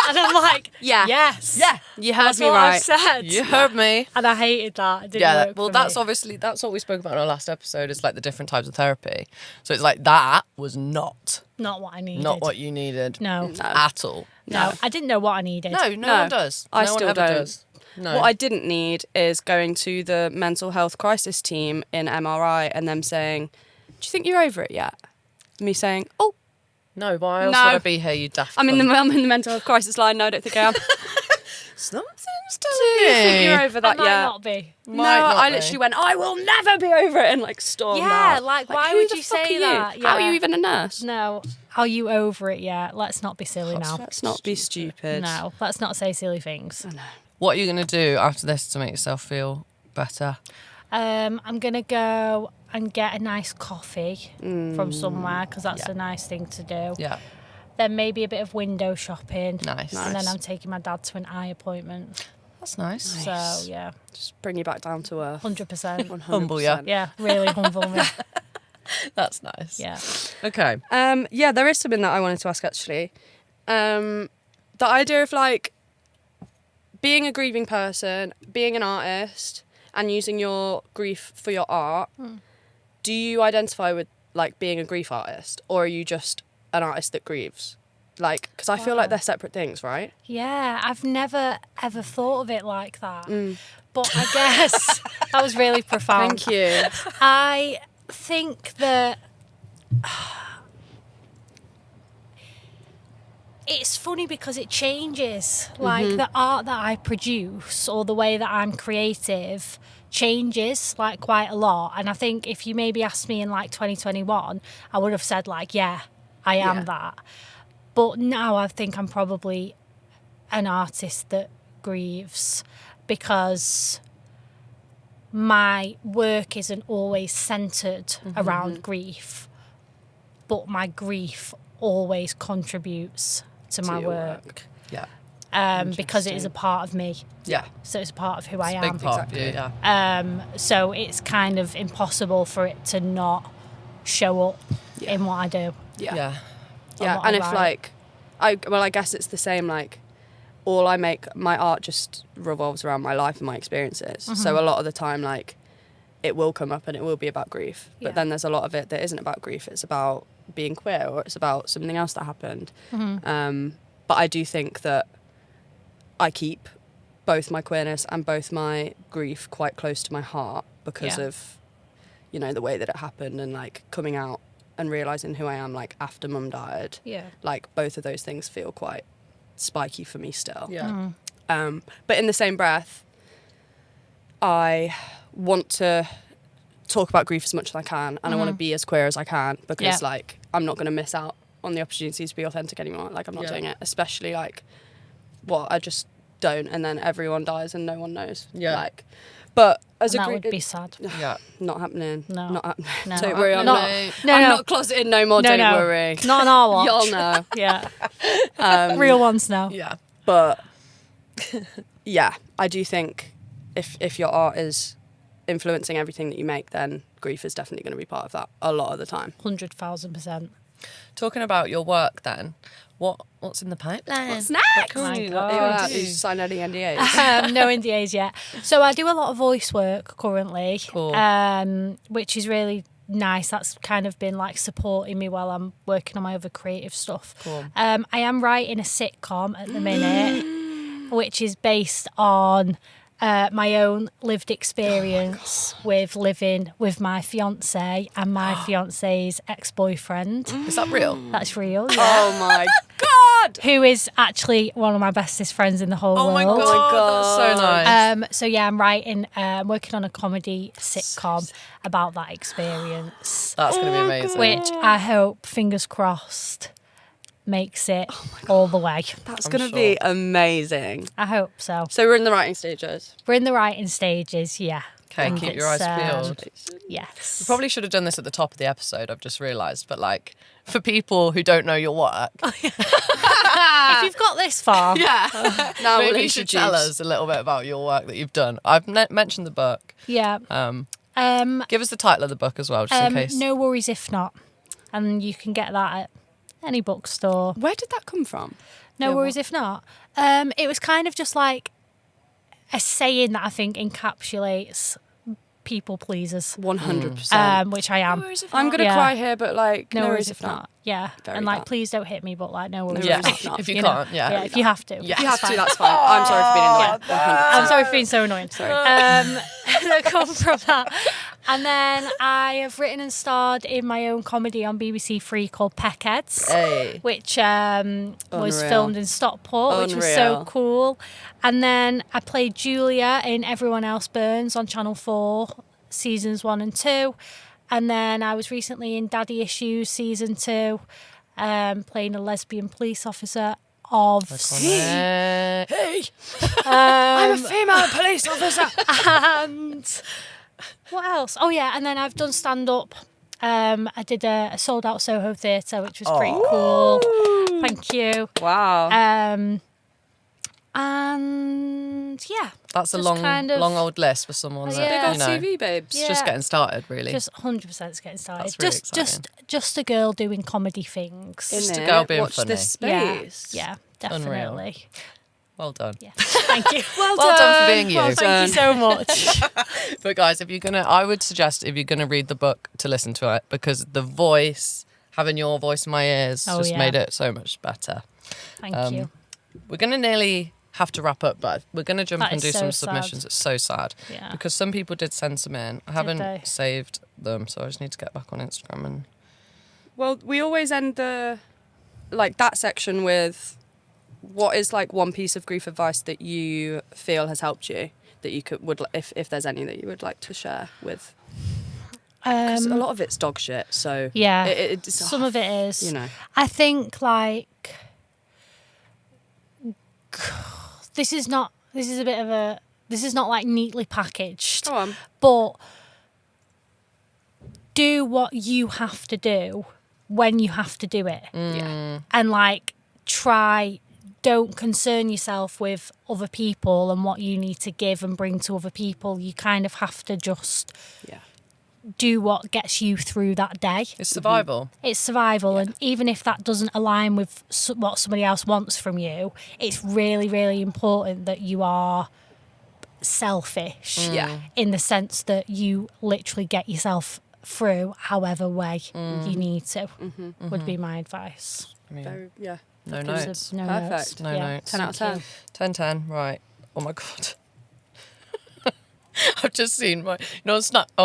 And I'm like, Yeah. yes. Yeah. You heard That's me what right. I've said. You heard me. And I hated that. It didn't Yeah, work well, for that's me. obviously, that's what we spoke about in our last episode, is like the different types of therapy. So it's like that was not Not what I needed. not what you needed No. at all. No, I didn't know what I needed. No, No, one does. I No one still ever don't. does. No. What I didn't need is going to the mental health crisis team in MRI and them saying, do you think you're over it yet? Me saying, oh, No, why else No. would I be here, you daft I'm in cunt? the mental health crisis line. No, I don't think I am. Something's Do you think telling you're me. over I that might yet? not be. No, Might not I be. literally went, I will never be over it, and like stormed Yeah, out. like, why who would the you fuck say are that? How are Yeah. you even a nurse? No. Are you over it yet? Let's not be silly now. Let's not be stupid. No, let's not say silly things. What are you going to do after this to make yourself feel better? I'm going to go and get a nice coffee from somewhere because that's Yeah. a nice thing to do. Yeah. Then maybe a bit of window shopping. Nice. And then I'm taking my dad to an eye appointment. That's nice. So, yeah, Just bring you back down to earth. 100%. 100%. Humble ya. Yeah, really humble me. That's nice. Yeah. Okay. Yeah, there is something that I wanted to ask actually. The idea of like being a grieving person, being an artist, and using your grief for your art. Do you identify with like being a grief artist, or are you just an artist that grieves? Like, because I feel like they're separate things, right? Yeah, I've never ever thought of it like that. But I guess that was really profound. Thank you. I think that it's funny because it changes. Like the art that I produce or the way that I'm creative changes like quite a lot. And I think if you maybe asked me in like 2021, I would have said like, yeah, I am Yeah. that. But now I think I'm probably an artist that grieves because my work isn't always centered around grief, but my grief always contributes to my your work. Yeah. Because it is a part of me. Yeah. So it's a part of who I It's a am. big part of you, yeah. So it's kind of impossible for it to not show up in what I do. Yeah. Yeah, what and I if write. like, I guess it's the same. Like, all I make, my art just revolves around my life and my experiences. So a lot of the time, like, it will come up and it will be about grief. Yeah. But then there's a lot of it that isn't about grief. It's about being queer, or it's about something else that happened. But I do think that I keep both my queerness and both my grief quite close to my heart because Yeah. of, you know, the way that it happened and like coming out and realising who I am like after mum died. Yeah. Like both of those things feel quite spiky for me still. Yeah. But in the same breath, I want to talk about grief as much as I can, and I want to be as queer as I can because Yeah. like I'm not going to miss out on the opportunity to be authentic anymore. Like I'm not Yeah. doing it, especially like what I just don't, and then everyone dies and no one knows. Yeah. Like, but as And a that group, would be sad. Yeah. not happening. No. Not happening. No. Don't worry, I'm Not- not. No, I'm no. not closeted no more. No, don't no. worry. Not on our watch. Y'all know. Yeah. Real ones now. Yeah. But yeah, I do think if your art is influencing everything that you make, then grief is definitely going to be part of that a lot of the time. 100,000%. Talking about your work then, what's in the pipeline? What's next? My What God. do you You signed any NDAs? No NDAs yet. So I do a lot of voice work currently, Cool. which is really nice. That's kind of been like supporting me while I'm working on my other creative stuff. Cool. I am writing a sitcom at the minute, which is based on my own lived experience with living with my fiance and my fiance's ex-boyfriend. Is that real? That's real. Yeah. Oh my God! Who is actually one of my bestest friends in the whole Oh world. my God, that's so nice. So yeah, I'm writing, working on a comedy sitcom about that experience, That's going to be amazing. which I hope, fingers crossed, makes it all the way. That's I'm going to sure. be amazing. I hope so. So we're in the writing stages. We're in the writing stages, yeah. Okay, And keep your it's, eyes peeled. Yes. Probably should have done this at the top of the episode, I've just realised. But like, for people who don't know your work, If you've got this far, yeah, Now maybe we'll you should introduce. tell us a little bit about your work that you've done. I've mentioned the book. yeah. Give us the title of the book as well, just in case. No worries if not. And you can get that at any bookstore. Where did that come from? No Yeah, worries if not. It was kind of just like a saying that I think encapsulates people pleasers, 100%. which I am. I'm going to Yeah. cry here, but like, No worries if not. Yeah. Very And like, that. please don't hit me, but like, no worries Yeah, if not. if you know. can't, yeah. Yeah, if you have to. Yeah. If you have to, that's fine. I'm sorry for being annoying. 100%. I'm sorry for being so annoying. Sorry. That come from that. And then I have written and starred in my own comedy on BBC Three called Peckheads, Hey. which was Unreal. filmed in Stockport, which was so Unreal. cool. And then I played Julia in Everyone Else Burns on Channel 4, seasons 1 and 2. And then I was recently in Daddy Issues season 2, playing a lesbian police officer of Hey. I'm a female police officer. and what else? Oh yeah, and then I've done stand up. I did a sold out Soho theatre, which was pretty cool. Thank you. Wow. And yeah, That's a just long, kind of- long old list for someone that, Yeah. Big you old know, TV, babes. it's just Yeah. getting started, really. just 100% getting started. That's really Just a girl doing comedy things. Just a girl being Watch funny. this Yeah, space. yeah, Unreal. definitely. Well done. Yeah, thank you. Well done for being you. Well, thank you so much. But guys, I would suggest if you're gonna read the book to listen to it, because the voice, having your voice in my ears, just yeah. made it so much better. Thank you. We're gonna nearly have to wrap up, but we're gonna jump That and is do so some sad. submissions. It's so sad Yeah. because some people did send some in. I they? haven't saved them, so I just need to get back on Instagram and. Well, we always end that section with what is like one piece of grief advice that you feel has helped you that you if there's any that you would like to share with. 'Cause a lot of it's dog shit, so Yeah, it's some of it is. you know. I think like this is not like neatly packaged, Go on. but do what you have to do when you have to do it. Yeah. And like don't concern yourself with other people and what you need to give and bring to other people. You kind of have to just Yeah. do what gets you through that day. It's survival. It's survival, and even if that doesn't align with what somebody else wants from you, it's really, really important that you are selfish. Yeah. In the sense that you literally get yourself through however way you need to. Would be my advice. I mean, Very, yeah. no Because of notes. No Perfect. notes. No Yeah, notes. 10 out of thank 10. you. 10-10, right. Oh my God. I've just seen on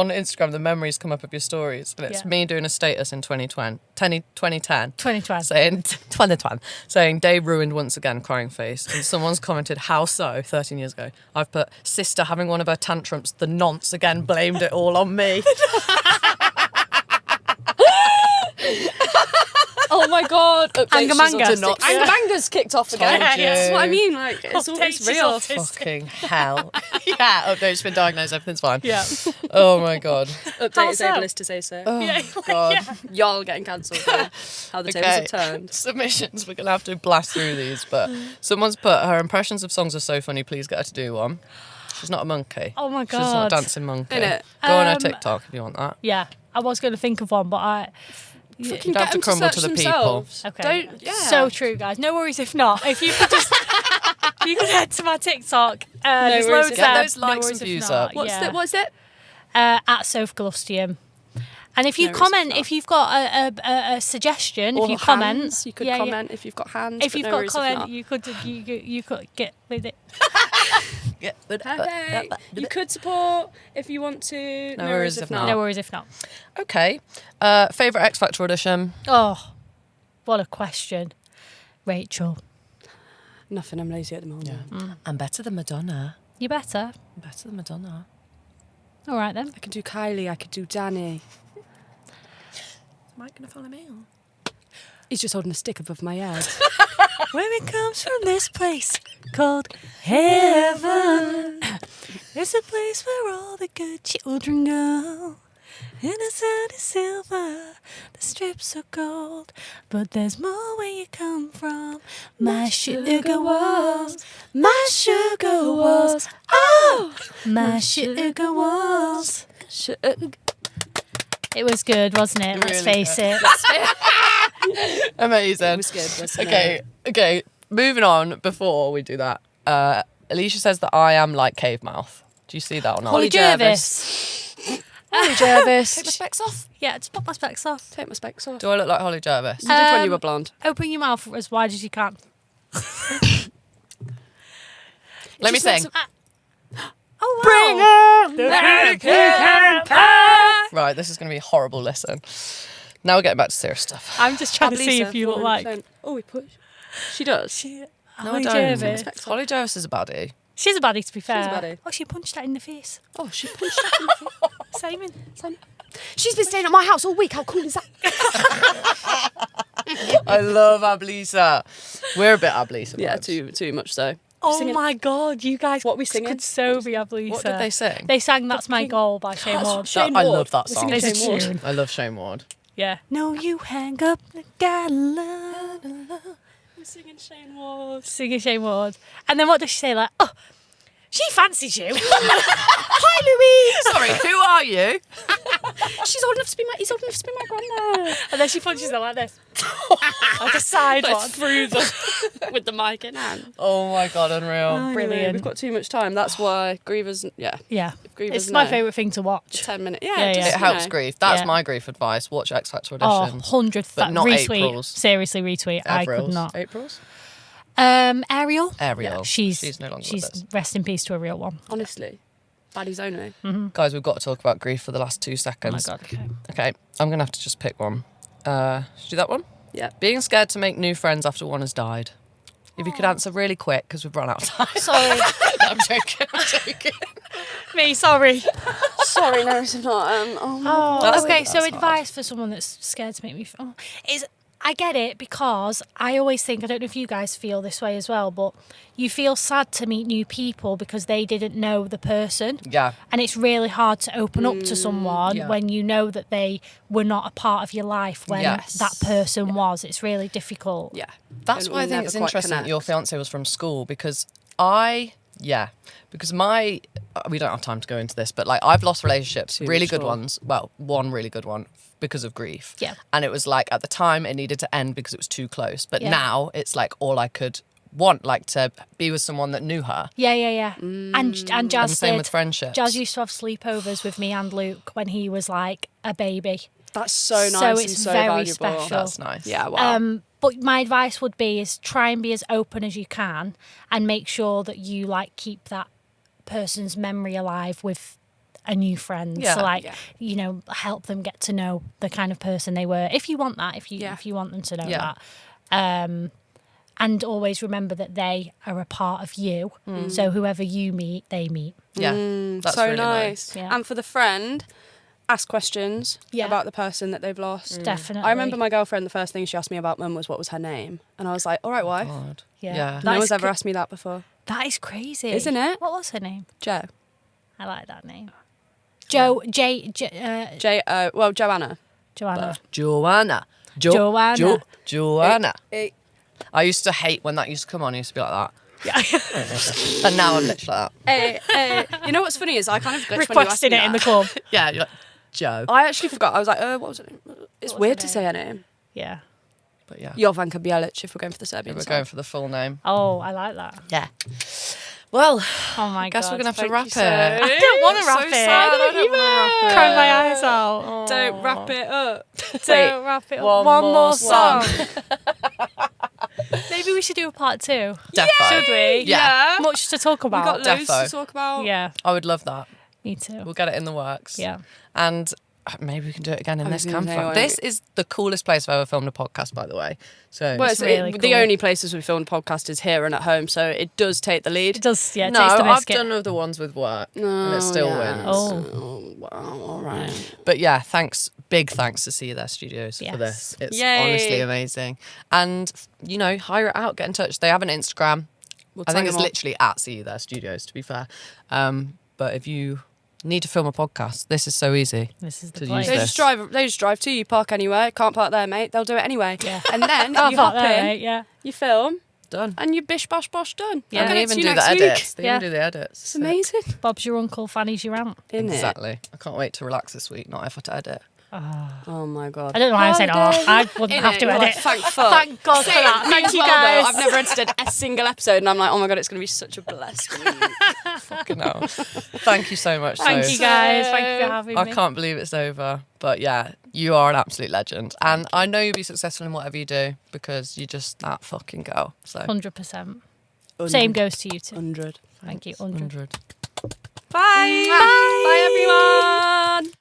Instagram, the memories come up of your stories, and it's Yeah. me doing a status in 2010, 2020. saying 2020, saying day ruined once again, crying face, and someone's commented, how so? 13 years ago, I've put sister having one of her tantrums, the nonce again blamed it all on me. Oh my my god! Anger manga. Anger manga's kicked off again. Told you. That's what I mean. Like it's Updates is real. autistic. Fucking hell. Yeah, update's been diagnosed, everything's fine. Yeah. Oh my god. Update is so? ableist to say so. Oh Yeah. god. Yeah. Y'all getting cancelled. How the tables have turned. Submissions, we're gonna have to blast through these, but someone's put her impressions of songs are so funny, please get her to do one. She's not a monkey. Oh my She's not a God. dancing monkey. Innit? Go on her TikTok if you want that. Yeah. I was going to think of one, but I. Yeah. Fucking You'd have get to them crumble search to the themselves. Okay. Don't. Yeah. So true, guys. No worries if not. If you could just. You can head to my TikTok. There's worries loads if there. not. Get those likes no and worries if views not. up. What's it? At soph galustian. And if you No worries comment, if not. if you've got a suggestion, Or if you hands, comment, you could yeah, comment if you've got hands. If but you've no got worries if comment, not. you could get with it. Yeah, Perfect. You could support if you want to. No worries if not. No worries if not. Okay. Favourite X Factor audition? Oh, what a question, Rachel. Nothing. I'm lazy at the moment. I'm better than Madonna. You better. I'm better than Madonna. All right then. I could do Kylie. I could do Danny. Am I going to follow me on? He's just holding a stick above my head. When it comes from this place called heaven, it's a place where all the good children go. And the sun is silver, the strips are gold, but there's more where you come from. My sugar walls, my sugar walls, oh, my sugar walls. It was good, wasn't it? Let's Really face good. it. Amazing. It was good, wasn't Okay. Moving on. Before we do that, Alicia says that I am like cave mouth. Do you see that or not? Holly Jervis. Holly Jervis. Take my specs off. Yeah, just pop my specs off. Take my specs off. Do I look like Holly Jervis? You did when you were blonde. Open your mouth as wide as you can. Let me just sing. Oh, wow. Right, this is going to be a horrible listen. Now we're getting back to serious stuff. I'm just trying to see if you look like. Oh, we push. She does. No, Holly I don't. Jervis. Holly Jervis is a baddie. She's a baddie, to be fair. a baddie. Oh, she punched that in the face. Oh, she punched that in the face. Simon. She's been staying at my house all week. How cool is that? I love Ablisa. We're a bit Ablisa. Yeah, vibes. too much so. Oh Singing- my God, you guys What we singing? could so be Ablisa. What did they sing? They sang That's My Goal by Shane Ward. Shane I Ward. love that We're song. singing It's a Shane Ward. tune. I love Shane Ward. Yeah. No, you hang up the gotta love. We're singing Shane Ward. Singing Shane Ward. And then what does she say? Like, oh, she fancies you. Hi, Louise. Sorry, who are you? He's old enough to be my granddad. And then she punches her like this. Like a side one. Through with the mic in hand. Oh my god, unreal. Anyway, Brilliant. we've got too much time. That's why Grievous. Yeah. Yeah. Grievous It's my no. favourite thing to watch. 10 minutes. Yeah, Yeah, just, yeah. It helps you know. grief. That's Yeah. my grief advice. Watch X Factor Oh, auditions. 100 But not retweet. April's. Seriously, retweet. I could April's. not. April's? Ariel. Ariel. Yeah, she's no longer she's with us. rest in peace to a real one. Honestly. Baddies only. Guys, we've got to talk about grief for the last 2 Oh my seconds. God. Okay. Okay, I'm going to have to just pick one. Should I do that one? Yeah. Being scared to make new friends after one has died. If you could answer really quick, because we've run out of time. Sorry. No, I'm joking. I'm joking. Me, sorry. Sorry, no, it's not. Oh, That's- okay. that's So hard. advice for someone that's scared to make me feel is I get it because I always think I don't know if you guys feel this way as well, but you feel sad to meet new people because they didn't know the person. Yeah. And it's really hard to open up to someone Yeah. when you know that they were not a part of your life when Yes. that person was. It's really difficult. Yeah. That's And why I we'll think never it's quite interesting that connect. your fiance was from school because we don't have time to go into this, but like I've lost relationships, Too really much good thought. ones. Well, one really good one because of grief. Yeah. And it was like at the time it needed to end because it was too close. But Yeah. now it's like all I could want, like to be with someone that knew her. Yeah. And Jazz And same did. with friendships. Jazz used to have sleepovers with me and Luke when he was like a baby. That's so nice So and it's so very valuable. special. That's nice. Yeah, wow. But my advice would be is try and be as open as you can and make sure that you like keep that person's memory alive with a new friend. Yeah. So like, Yeah. you know, help them get to know the kind of person they were. If you want that, if you Yeah. if you want them to know Yeah. that. And always remember that they are a part of you. So whoever you meet, they meet. Yeah. That's so really nice. Yeah. And for the friend, ask questions Yeah. about the person that they've lost. Definitely. I remember my girlfriend, the first thing she asked me about Mum was what was her name. And I was like, all right, wife. God. Yeah. Yeah. That No is one's ever cra- asked me that before. That is crazy. Isn't it? What was her name? Joe. I like that name. Joanna. Joanna. Joanna. Joanna. Joanna. I used to hate when that used to come on. I used to be like that. Yeah. And now I'm literally like that. You know what's funny is I kind of glitched when you asked Requesting me it in the that. club. Yeah, you're like, Joe. I actually forgot. I was like, what was it? It's was weird her to say her name. Yeah. But yeah, Jovanka Bielic, if we're going for the Serbian we're side. going for the full name. Oh, I like that. Yeah. Well, Oh my I guess god. we're going to have to Thank wrap you it. so I don't want to wrap So it. sad, I don't wanna wrap it. Cry my eyes out. Don't wrap it up. Don't wrap it up. one One more more song. song. Maybe we should do a part 2. Defo. Should we? Yeah. Much to talk We've about. got loads Defo. to talk about. Yeah. I would love that. Me too. We'll get it in the works. Yeah. And maybe we can do it again in I this was gonna say, campfire. why This don't we- is the coolest place I've ever filmed a podcast, by the way. So Well, It's really the cool. only places we filmed podcast is here and at home, so it does take the lead. It does, yeah. It no, takes the I've biscuit. done other ones with work, and it still wins. Oh. Wow, all right. But yeah, thanks, big thanks to See Their Studios for Yes. this. It's Yay. honestly amazing. And, you know, hire it out, get in touch. They have an Instagram. We'll I think tag it's them all. literally at See Their Studios, to be fair. But if you need to film a podcast, this is so easy. This is the To place. use this. They just drive to you, park anywhere. Can't park there, mate. They'll do it anyway. Yeah. And then Can't you park hop there, in, mate, yeah. you film, Done. and you bish bash bosh done. Yeah. I'll And get they it even to you do the next week. edits. They Yeah. even do the edits. It's amazing. Bob's your uncle, Fanny's your aunt. Isn't it? Exactly. I can't wait to relax this week, not if I have to edit. Oh my god. I don't know why I'm saying, I wouldn't Innit? have to You're edit. like, thank fuck. Thank God for that. Me Thank as you well, guys. though. I've never edited a single episode, and I'm like, oh my god, it's going to be such a blessed week. Fucking hell. Thank you so much. Thank Soph. you guys. Thank you for having I me. can't believe it's over. But yeah, you are an absolute legend. And I know you'll be successful in whatever you do because you're just that fucking girl. So 100%. Same goes to you too. 100. Thank you. 100. 100. Bye. Bye. Bye, everyone.